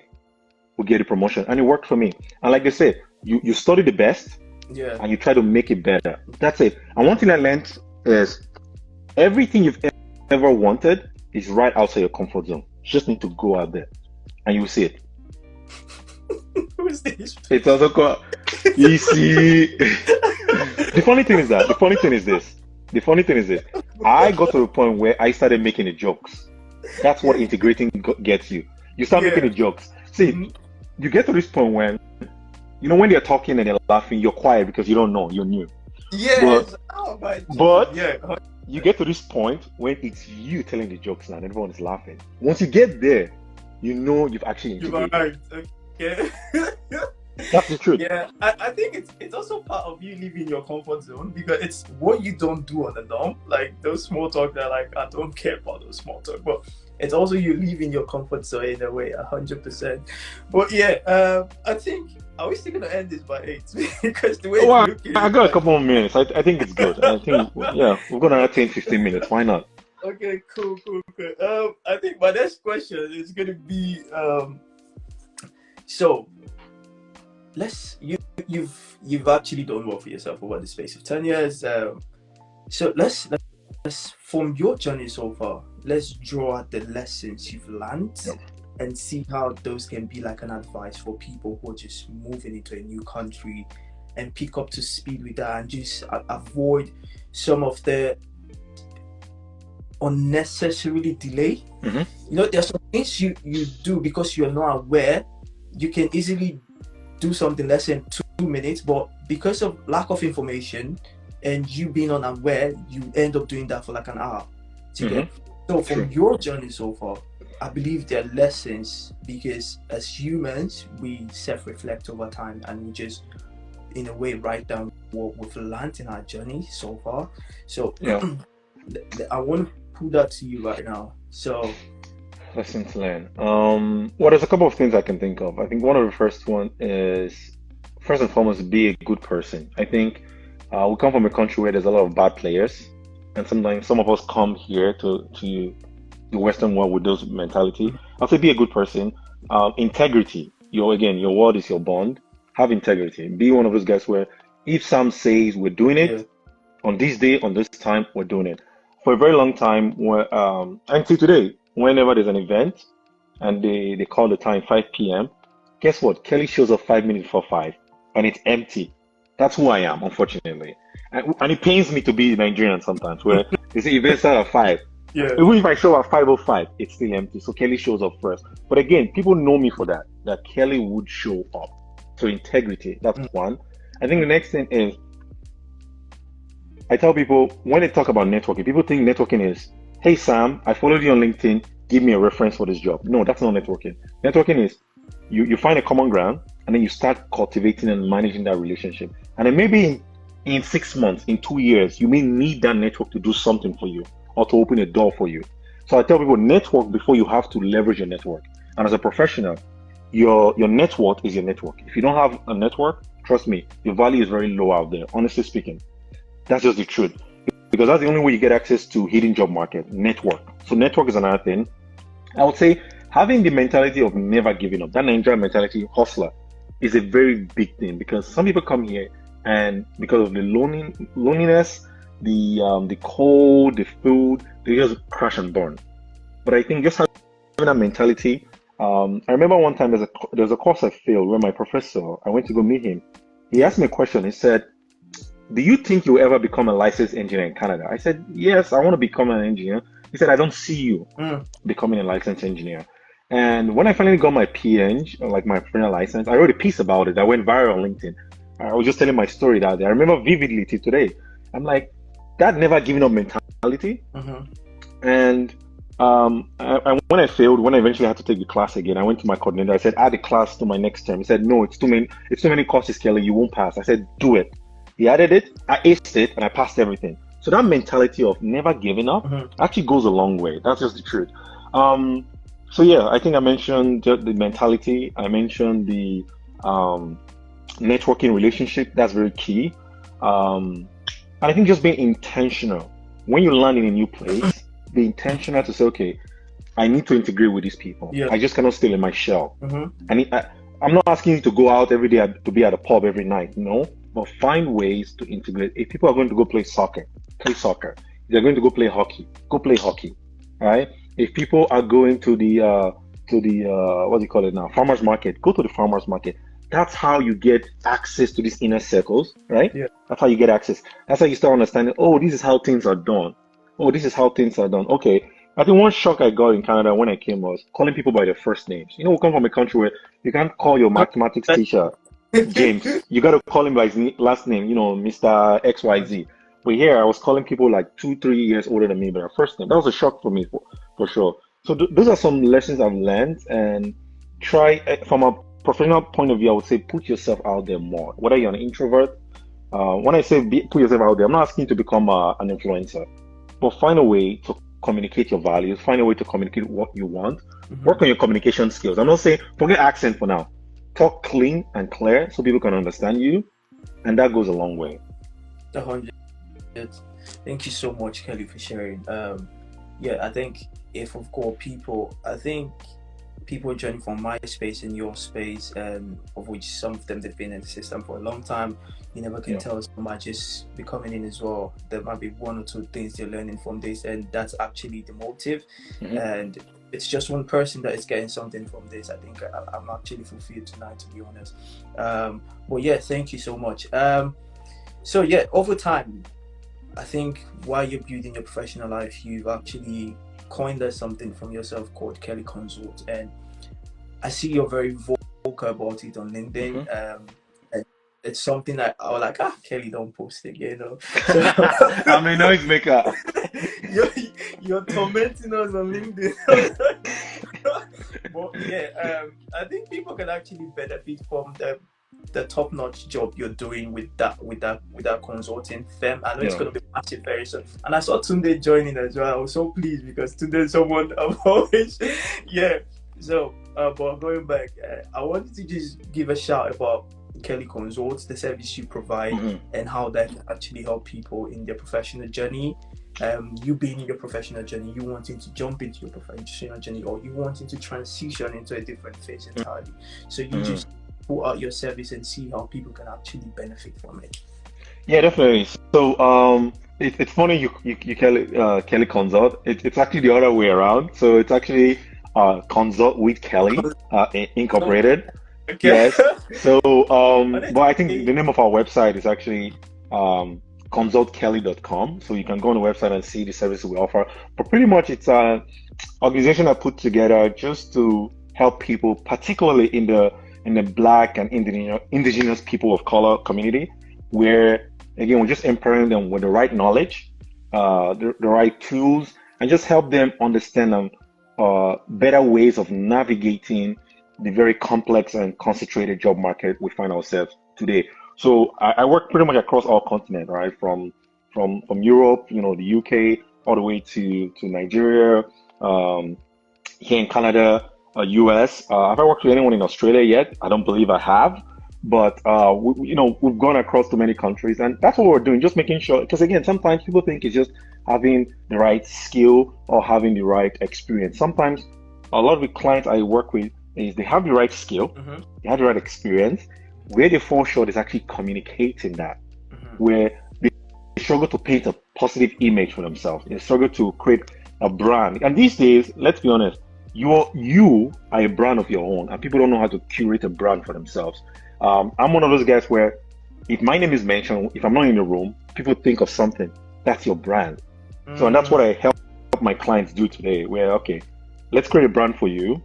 will get a promotion. And it worked for me. And like they say, you study the best, and you try to make it better. That's it. And one thing I learned is everything you've ever wanted is right outside your comfort zone. You just need to go out there and you will see it. Who's this? It's also called easy. The funny thing is this. I got to the point where I started making the jokes. That's what integrating gets you. You start making the jokes. See, you get to this point when, when they're talking and they're laughing, you're quiet because you don't know, you're new. Yes. But you get to this point when it's you telling the jokes now and everyone is laughing. Once you get there, you've actually integrated. Yeah. That's the truth. Yeah, I think it's also part of you leaving your comfort zone, because it's what you don't do on the norm. Like those small talk, they're like, I don't care about those small talk, but it's also you leaving your comfort zone in a way, 100%. But yeah, I think, are we still gonna end this by 8? Because the way I got a couple more minutes. I think it's good. I think we're gonna have 10-15 minutes. Why not? Okay, cool. I think my next question is gonna be so you've actually done well for yourself over the space of 10 years. So let's from your journey so far, let's draw out the lessons you've learned and see how those can be like an advice for people who are just moving into a new country and pick up to speed with that and just avoid some of the unnecessarily delay. Mm-hmm. There's some things you do because you're not aware. You can easily do something less than 2 minutes, but because of lack of information and you being unaware, you end up doing that for like an hour. To get so True. from your journey so far, I believe there are lessons, because as humans we self-reflect over time and we just in a way write down what we've learned in our journey so far. So Yeah. I want to put that to you right now. So Lesson to learn. Well, there's a couple of things I can think of. I think one of the first one is, first and foremost, be a good person. I think we come from a country where there's a lot of bad players, and sometimes some of us come here to the Western world with those mentality. I'll say be a good person. Integrity. Your word is your bond. Have integrity. Be one of those guys where if Sam says we're doing yeah, it on this day, on this time, we're doing it. For a very long time, until today, whenever there's an event and they call the time 5 p.m., guess what? Kelly shows up 5 minutes before 5 and it's empty. That's who I am, unfortunately. And it pains me to be Nigerian sometimes, where they say events start at 5. yeah, Even if I show up 5:05, it's still empty. So Kelly shows up first. But again, people know me for that Kelly would show up. So integrity, that's one. I think the next thing is, I tell people when they talk about networking, people think networking is, hey Sam, I followed you on LinkedIn, give me a reference for this job. No, that's not networking. Networking is you find a common ground and then you start cultivating and managing that relationship. And then maybe in 6 months, in 2 years, you may need that network to do something for you or to open a door for you. So I tell people network before you have to leverage your network. And as a professional, your network is your network. If you don't have a network, trust me, your value is very low out there, honestly speaking. That's just the truth. Because that's the only way you get access to hidden job market, network. So network is another thing. I would say having the mentality of never giving up, that Nigerian mentality, hustler, is a very big thing, because some people come here and because of the loneliness, the cold, the food, they just crash and burn. But I think just having that mentality, I remember one time there's a course I failed where my professor, I went to go meet him. He asked me a question. He said, do you think you'll ever become a licensed engineer in Canada? I said, yes, I want to become an engineer. He said, I don't see you becoming a licensed engineer. And when I finally got my PNG, like my final license, I wrote a piece about it that went viral on LinkedIn. I was just telling my story that day. I remember vividly till today. I'm like, that never giving up mentality. And when I failed, when I eventually had to take the class again, I went to my coordinator. I said, add the class to my next term. He said, no, it's too many courses, Kelly. You won't pass. I said, do it. He added it, I aced it, and I passed everything. So that mentality of never giving up actually goes a long way. That's just the truth. So yeah, I think I mentioned the mentality. I mentioned the networking relationship. That's very key. And I think just being intentional. When you land in a new place, be intentional to say, okay, I need to integrate with these people. Yeah. I just cannot stay in my shell. I'm not asking you to go out every day to be at a pub every night. No. But find ways to integrate. If people are going to go play soccer, play soccer. If they're going to go play hockey, go play hockey. Right? If people are going to the what do you call it now? Farmers market, go to the farmers market. That's how you get access to these inner circles, right? Yeah. That's how you get access. That's how you start understanding, oh, this is how things are done. Oh, this is how things are done. Okay. I think one shock I got in Canada when I came was calling people by their first names. You know, we come from a country where you can't call your mathematics teacher James. You got to call him by his last name, you know, Mr. XYZ. But here, I was calling people like 2-3 years older than me by their first name. That was a shock for me, for sure. So those are some lessons I've learned, and try, from a professional point of view, I would say put yourself out there more. Whether you're an introvert, when I say put yourself out there, I'm not asking you to become an influencer, but find a way to communicate your values, find a way to communicate what you want, work on your communication skills. I'm not saying, forget accent for now. Talk clean and clear so people can understand you, and that goes a long way. 100. Thank you so much, Kelly, for sharing. Yeah, I think if we've got people, I think people joining from my space and your space, of which some of them they've been in the system for a long time. You never can tell, some might just be coming in as well. There might be one or two things they're learning from this, and that's actually the motive. And it's just one person that is getting something from this. I think I'm actually fulfilled tonight, to be honest. But yeah, thank you so much. So yeah, over time, I think while you're building your professional life, you've actually coined something from yourself called Kelly Consult, and I see you're very vocal spoke about it on LinkedIn. Mm-hmm. And it's something that I was like, Kelly, don't post it, you know. So I'm a noisemaker. you're, you're tormenting us on LinkedIn. But yeah, I think people can actually benefit from the top-notch job you're doing with that consulting firm. I know it's Yeah. going to be massive very soon. And I saw Tunde joining as well. I was so pleased because Tunde is someone I've always, yeah. So, but going back, I wanted to just give a shout about Kelly Consults, the service you provide, Mm-hmm. and how that can actually help people in their professional journey. You being in your professional journey, you wanting to jump into your professional journey, or you wanting to transition into a different phase entirely. So you just put out your service and see how people can actually benefit from it. Yeah, definitely. So, it's funny you Kelly Consult. It's actually the other way around. So it's actually Consult with Kelly Incorporated. Okay. Yes. So, but I think Honestly, the name of our website is actually consultkelly.com. So you can go on the website and see the services we offer. But pretty much it's an organization I put together just to help people, particularly in the Black and indigenous people of color community, where again we're just empowering them with the right knowledge, the right tools, and just help them understand better ways of navigating the very complex and concentrated job market we find ourselves today. So I work pretty much across all continent, right? From Europe, the UK, all the way to Nigeria, um, here in Canada, US. Have I worked with anyone in Australia yet? I don't believe I have. But we've gone across to many countries, and that's what we're doing, just making sure. Because again, sometimes people think it's just having the right skill or having the right experience. Sometimes a lot of the clients I work with is they have the right skill, they have the right experience. Where they fall short is actually communicating that, where they struggle to paint a positive image for themselves. They struggle to create a brand. And these days, let's be honest, you are a brand of your own, and people don't know how to curate a brand for themselves. I'm one of those guys where if my name is mentioned, if I'm not in the room, people think of something. That's your brand. So, and that's what I help my clients do today, where, okay, let's create a brand for you,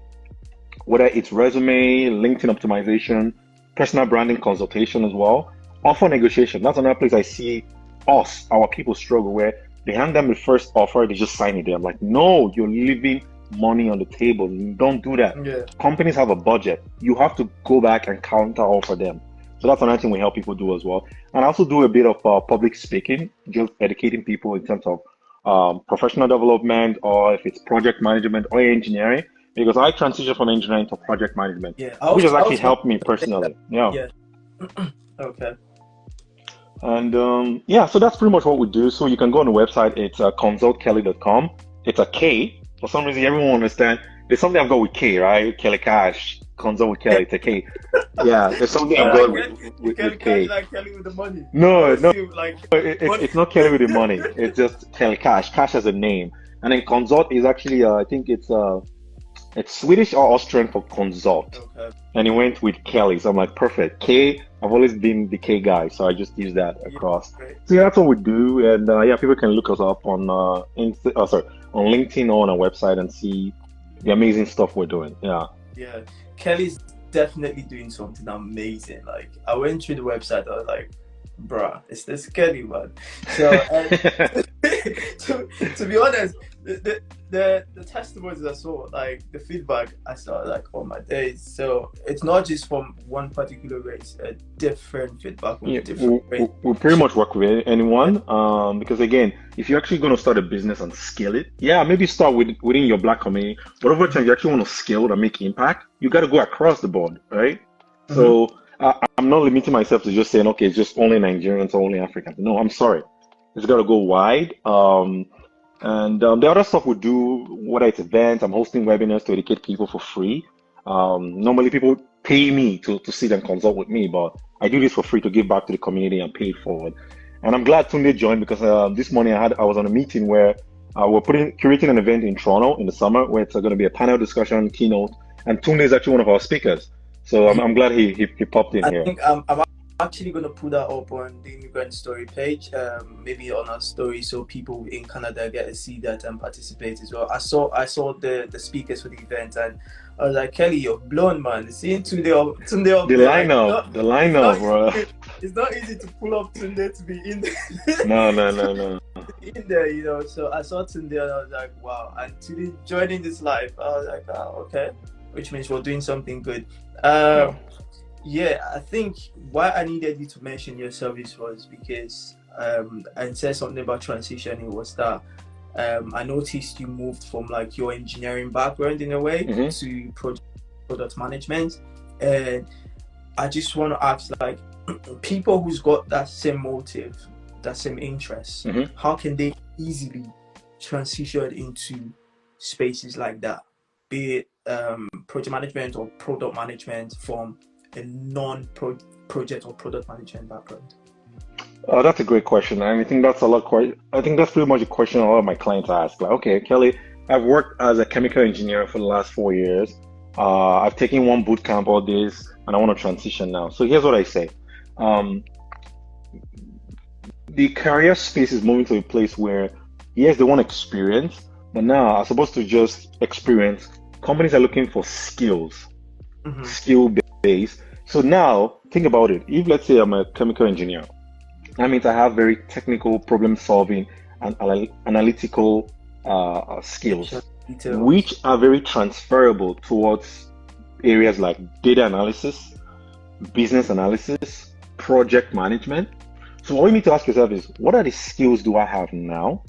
whether it's resume, LinkedIn optimization, personal branding consultation as well, offer negotiation. That's another place I see our people struggle, where they hand them the first offer, they just sign it there. I'm like, no, you're leaving money on the table. Don't do that. yeah. Companies have a budget. You have to go back and counter offer them. So that's another thing we help people do as well. And I also do a bit of public speaking, just educating people in terms of professional development, or if it's project management or engineering, because I transitioned from engineering to project management, Yeah. which has I actually was going helped me to say that. personally. Yeah. Yeah. Okay. And yeah, so that's pretty much what we do. So you can go on the website. It's consultkelly.com. It's a K. For some reason, everyone won't understand. There's something I've got with K, right? Kelly Cash, consult with Kelly. It's a K. Yeah, there's something I've got with Kelly K. like Kelly with the money. No, no, Still like money. it's not Kelly with the money. It's just Kelly Cash. Cash has a name, and then consult is actually I think it's Swedish or Austrian for consult. Okay. And he went with Kelly. So I'm like, perfect. K, I've always been the K guy. So I just use that across. Great. So yeah, that's what we do. And yeah, people can look us up on on LinkedIn or on our website and see the amazing stuff we're doing. Yeah. Yeah. Kelly's definitely doing something amazing. Like, I went through the website, I was like, bruh, it's this Kelly, man. So to be honest, the testimonies I saw, like the feedback I saw, like, oh my days. So it's not just from one particular race, a different feedback from different race. We'll pretty much work with anyone. Because again, if you're actually going to start a business and scale it, yeah, maybe start within your Black community. But over time, you actually want to scale and make impact. You got to go across the board, right? So I'm not limiting myself to just saying, okay, it's just only Nigerians or only Africans. No, I'm sorry. It's got to go wide. And the other stuff we do, whether it's events, I'm hosting webinars to educate people for free. Normally people pay me to sit and consult with me, but I do this for free to give back to the community and pay it forward. And I'm glad Tunde joined, because this morning I was on a meeting where we're curating an event in Toronto in the summer, where it's going to be a panel discussion, keynote, and Tunde is actually one of our speakers. So I'm glad he popped in here. I think I'm actually going to put that up on the immigrant story page, maybe on our story, so people in Canada get to see that and participate as well. I saw the speakers for the event, and I was like, Kelly, you're blown, man. Seeing Tunde up The there, like lineup, the it's not lineup, bro. it's not easy to pull up Tunde to be in No, no, no, no. in there, you know. So I saw Tunde and I was like, wow. And Tunde joining this life, I was like, oh, okay, which means we're doing something good. Yeah. Yeah, I think why I needed you to mention your service was because and said something about transitioning was that I noticed you moved from like your engineering background in a way to product management, and I just want to ask, like, people who's got that same motive, that same interest, how can they easily transition into spaces like that, be it project management or product management from a non-project or product management background? That's a great question. And I think that's I think that's pretty much a question a lot of my clients ask. Like, okay, Kelly, I've worked as a chemical engineer for the last 4 years. I've taken one boot camp all this, and I want to transition now. So here's what I say. Um, the career space is moving to a place where, yes, they want experience, but now, as opposed to just experience, companies are looking for skills, skill based. So now, think about it. If, let's say, I'm a chemical engineer, that means I have very technical problem solving and analytical skills, which are very transferable towards areas like data analysis, business analysis, project management. So what you need to ask yourself is, what are the skills do I have now?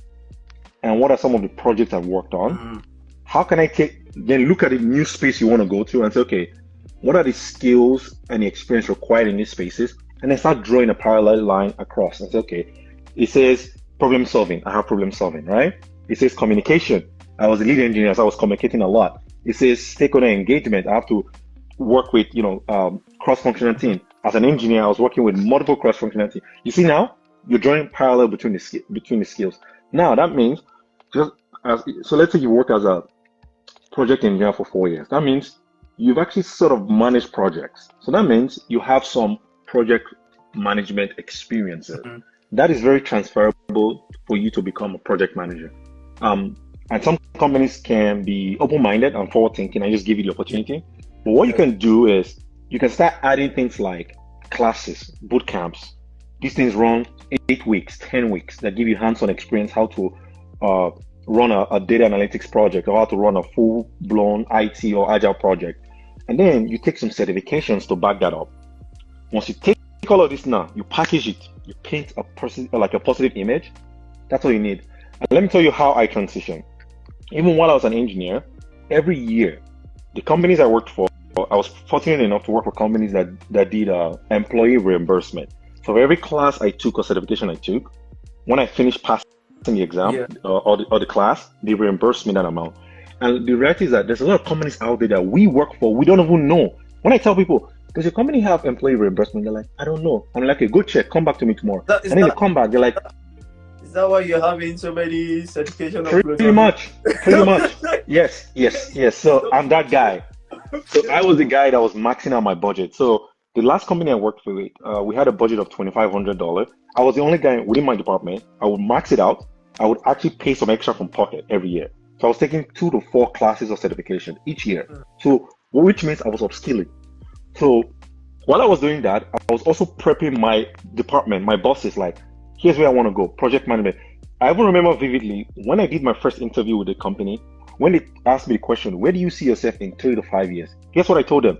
And what are some of the projects I've worked on? How can I then look at the new space you want to go to and say, okay, what are the skills and the experience required in these spaces? And then start drawing a parallel line across and say, okay, it says problem solving. I have problem solving, right? It says communication. I was a lead engineer, so I was communicating a lot. It says stakeholder engagement. I have to work with, cross-functional team. As an engineer, I was working with multiple cross-functional teams. You see now, you're drawing parallel between the skills. Now that means, so let's say you work as a project engineer for 4 years. That means you've actually sort of managed projects. So that means you have some project management experiences. That is very transferable for you to become a project manager. And some companies can be open-minded and forward-thinking and just give you the opportunity. But what you can do is you can start adding things like classes, boot camps. These things run 8 weeks, 10 weeks that give you hands-on experience how to run a data analytics project or how to run a full-blown IT or agile project. And then you take some certifications to back that up. Once you take all of this now, you package it, you paint a positive image. That's all you need. And let me tell you how I transitioned. Even while I was an engineer, every year, the companies I worked for, I was fortunate enough to work for companies that did employee reimbursement. So for every class I took or certification I took, when I finished passing the exam or the class, they reimbursed me that amount. And the reality is that there's a lot of companies out there that we work for, we don't even know. When I tell people, does your company have employee reimbursement? They're like, I don't know. I'm like, okay, go check, come back to me tomorrow. And then they come back, they're like, is that why you're having so many certification uploads? Pretty much. Yes. So I'm that guy. So I was the guy that was maxing out my budget. So the last company I worked with, we had a budget of $2,500. I was the only guy within my department. I would max it out. I would actually pay some extra from pocket every year. So I was taking 2 to 4 classes of certification each year. So which means I was upskilling. So while I was doing that, I was also prepping my department, my bosses, like, here's where I want to go, project management. I even remember vividly when I did my first interview with the company, when they asked me the question, where do you see yourself in 3 to 5 years? Guess what I told them?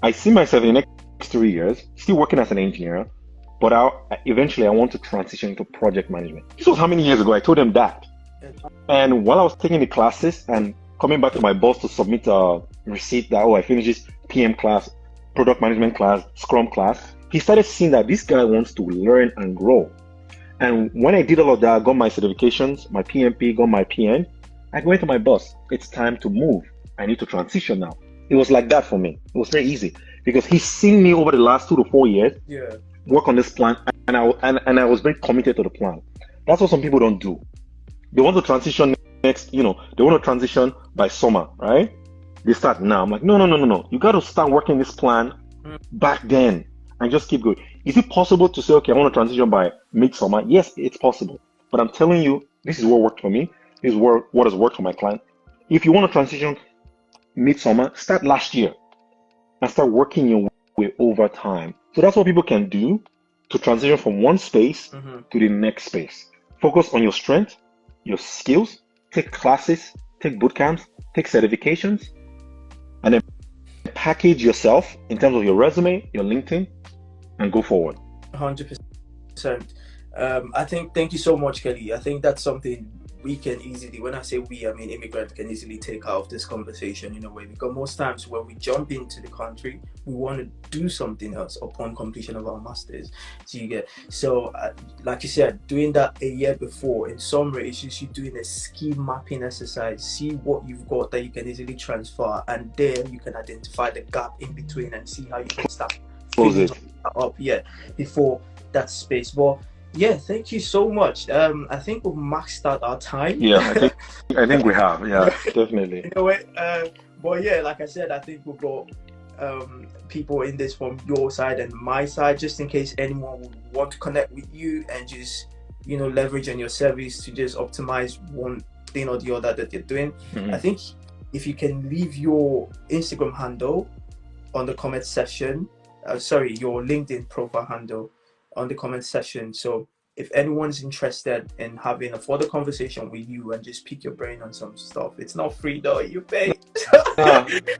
I see myself in the next 3 years, still working as an engineer, but eventually I want to transition into project management. This was how many years ago? I told them that. And while I was taking the classes and coming back to my boss to submit a receipt that, I finished this PM class, product management class, Scrum class, he started seeing that this guy wants to learn and grow. And when I did all of that, I got my certifications, my PMP, got my PN, I went to my boss. It's time to move. I need to transition now. It was like that for me. It was very easy because he's seen me over the last 2 to 4 years work on this plan, and I was very committed to the plan. That's what some people don't do. They want to transition next, they want to transition by summer, right? They start now. I'm like, no. You got to start working this plan back then and just keep going. Is it possible to say, okay, I want to transition by midsummer? Yes, it's possible. But I'm telling you, this is what worked for me. This is what has worked for my client. If you want to transition midsummer, start last year and start working your way over time. So that's what people can do to transition from one space to the next space. Focus on your strength, your skills, take classes, take boot camps, take certifications, and then package yourself in terms of your resume, your LinkedIn, and go forward. 100%. I think, thank you so much, Kelly. I think that's something we can easily, when I say we, I mean immigrant, can easily take out of this conversation in a way, because most times when we jump into the country, we want to do something else upon completion of our masters. So like you said, doing that a year before, in summary, it's just you doing a skill mapping exercise, see what you've got that you can easily transfer, and then you can identify the gap in between and see how you can start filling up before that space. But yeah, thank you so much. I think we've maxed out our time. Yeah, I think we have. Yeah, definitely. In a way, but yeah, like I said, I think we've got people in this from your side and my side, just in case anyone would want to connect with you and just, you know, leverage on your service to just optimize one thing or the other that you're doing. I think if you can leave your Instagram handle on the comment section, your LinkedIn profile handle on the comment section. So if anyone's interested in having a further conversation with you and just pick your brain on some stuff, it's not free though, you pay.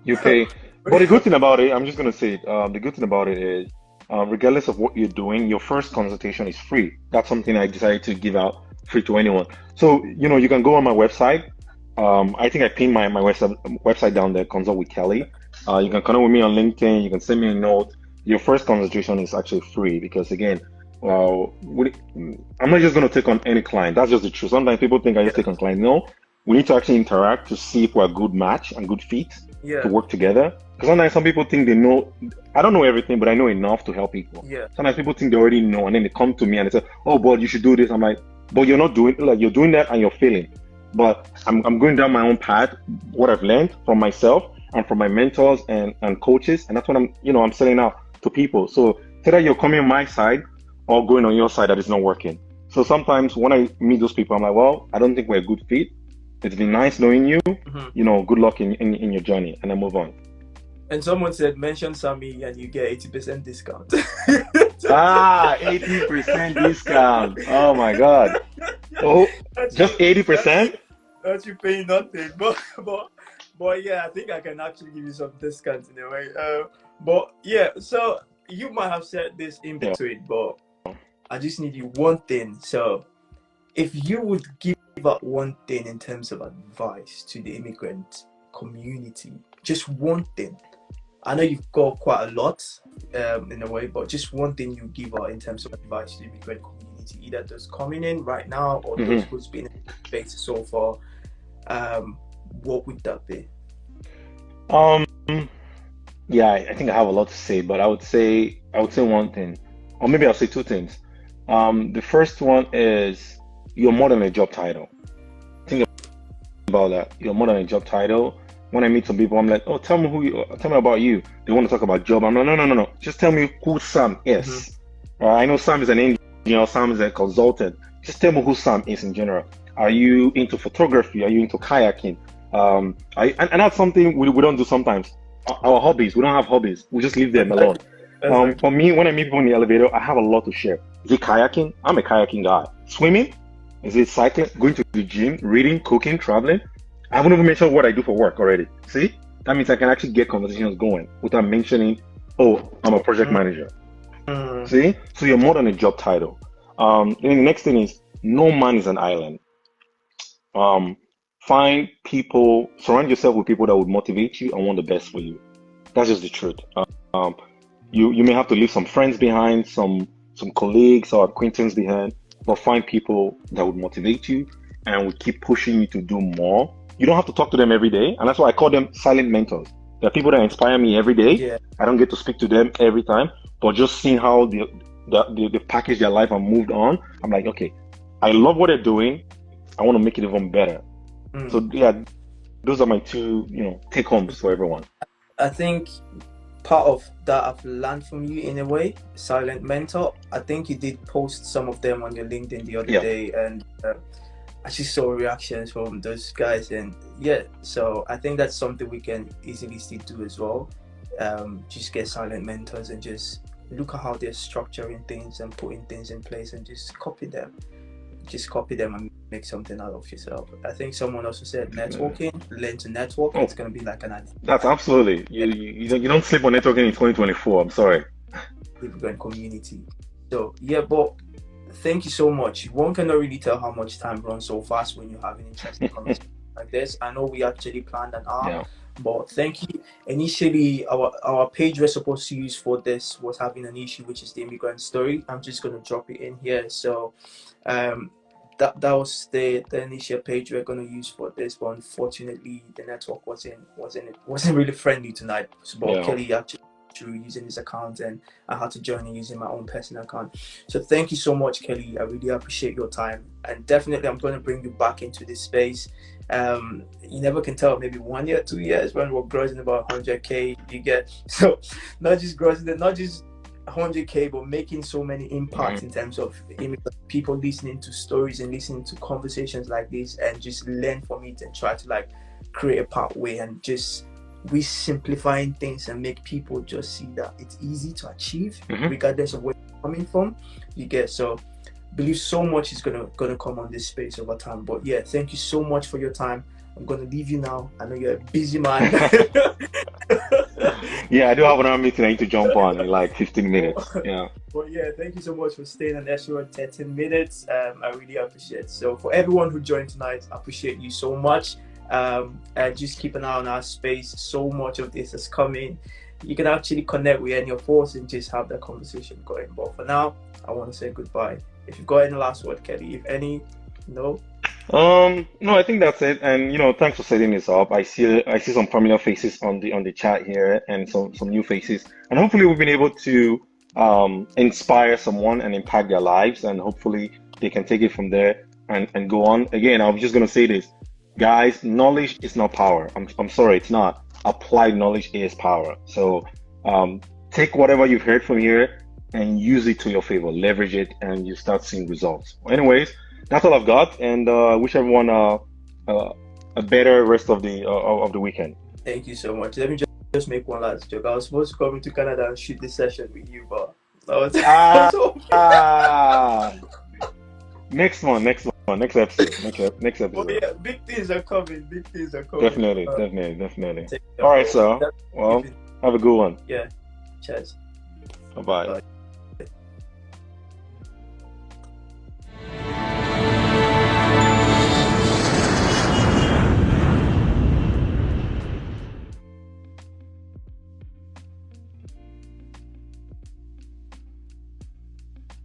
You pay. But the good thing about it, I'm just going to say it, the good thing about it is, regardless of what you're doing, your first consultation is free. That's something I decided to give out free to anyone. So, you know, you can go on my website. I think I pinned my website down there, Consult with Kelly. You can connect with me on LinkedIn. You can send me a note. Your first consultation is actually free because, again, I'm not just going to take on any client. That's just the truth. Sometimes people think I just take on clients. No, we need to actually interact to see if we're a good match and good fit to work together. Because sometimes some people think they know. I don't know everything, but I know enough to help people. Sometimes people think they already know, and then they come to me and they say, "Oh, but you should do this." I'm like, "But you're not doing like you're doing that and you're failing." But I'm going down my own path, what I've learned from myself and from my mentors and coaches, and that's what I'm selling out to people. So either you're coming on my side or going on your side that is not working. So sometimes when I meet those people, I'm like, well, I don't think we're a good fit. It's been nice knowing you. You know, good luck in your journey, and I move on. And someone said, mention Sammy and you get 80% discount. 80% discount. Oh my God. Oh, just 80%? That's you paying nothing. But yeah, I think I can actually give you some discounts in a way. But yeah, so you might have said this in between, but I just need you one thing. So if you would give out one thing in terms of advice to the immigrant community, just one thing. I know you've got quite a lot in a way, but just one thing you give out in terms of advice to the immigrant community, either those coming in right now or those who's been in the space so far, what would that be? Yeah, I think I have a lot to say, but I would say one thing, or maybe I'll say two things. The first one is you're more than a job title. Think about that. You're more than a job title. When I meet some people, I'm like, oh, tell me about you. They want to talk about job. I'm like, no. Just tell me who Sam is. I know Sam is an engineer, Sam is a consultant. Just tell me who Sam is in general. Are you into photography? Are you into kayaking? And that's something we don't do sometimes. Our hobbies, we don't have hobbies. We just leave them alone. For me, when I meet people in the elevator, I have a lot to share. Is it kayaking? I'm a kayaking guy. Swimming? Is it cycling? Going to the gym? Reading? Cooking? Traveling? I haven't even mentioned what I do for work already. See? That means I can actually get conversations going without mentioning, oh, I'm a project manager. See? So you're more than a job title. And the next thing is, no man is an island. Find people, surround yourself with people that would motivate you and want the best for you. That's just the truth. You may have to leave some friends behind, some colleagues or acquaintances behind, but find people that would motivate you and would keep pushing you to do more. You don't have to talk to them every day, and that's why I call them silent mentors. They're people that inspire me every day. I don't get to speak to them every time, but just seeing how they package their life and moved on, I'm like, okay, I love what they're doing. I want to make it even better. So yeah, those are my two, take homes for everyone. I think part of that I've learned from you in a way, silent mentor. I think you did post some of them on your LinkedIn the other day, and I just saw reactions from those guys, and yeah, so I think that's something we can easily still do as well. Just get silent mentors and just look at how they're structuring things and putting things in place and just copy them. Just copy them and make something out of yourself. I think someone also said networking, learn to network. Oh, It's going to be like an that's absolutely. You don't sleep on networking in 2024. I'm sorry. immigrant community. So yeah, but thank you so much. One cannot really tell how much time runs so fast when you're having interesting conversations like this. I know we actually planned an hour, Yeah. but thank you. Initially, our page we're supposed to use for this was having an issue, which is the immigrant story. I'm just gonna drop it in here. So, that was the initial page we're gonna use for this, but unfortunately, the network wasn't really friendly tonight. But Yeah. Kelly actually through using his account, and I had to join in using my own personal account. So thank you so much, Kelly. I really appreciate your time, and definitely I'm going to bring you back into this space. You never can tell, maybe 1 year, 2 years when we're grossing about 100K, you get so not just grossing, not just 100K, but making so many impacts in terms of people listening to stories and listening to conversations like this, and just learn from it and try to like create a pathway and just we simplifying things and make people just see that it's easy to achieve regardless of where you're coming from. You get so believe so much is gonna come on this space over time. But yeah, thank you so much for your time. I'm gonna leave you now. I know you're a busy man. Yeah, I do have another meeting I need to jump on in like 15 minutes. Yeah. But yeah, thank you so much for staying an extra 13 minutes. I really appreciate it. So for everyone who joined tonight, I appreciate you so much. Just keep an eye on our space. So much of this is coming. You can actually connect with any of us and just have that conversation going. But for now, I want to say goodbye. If you've got any last word, Kelly, if any, no. No, I think that's it. And thanks for setting this up. I see some familiar faces on the chat here and some new faces. And hopefully we've been able to inspire someone and impact their lives, and hopefully they can take it from there and go on. Again, I'm just gonna say this. Guys, knowledge is not power. I'm sorry, it's not. Applied knowledge is power. So take whatever you've heard from here and use it to your favor. Leverage it, and you start seeing results. Anyways, that's all I've got, and wish everyone a better rest of the weekend. Thank you so much. Let me just make one last joke. I was supposed to come into Canada and shoot this session with you, but that was next episode. Next episode. Well, yeah, big things are coming. Definitely. All right, so well, have a good one. Yeah. Cheers. Bye-bye. Bye.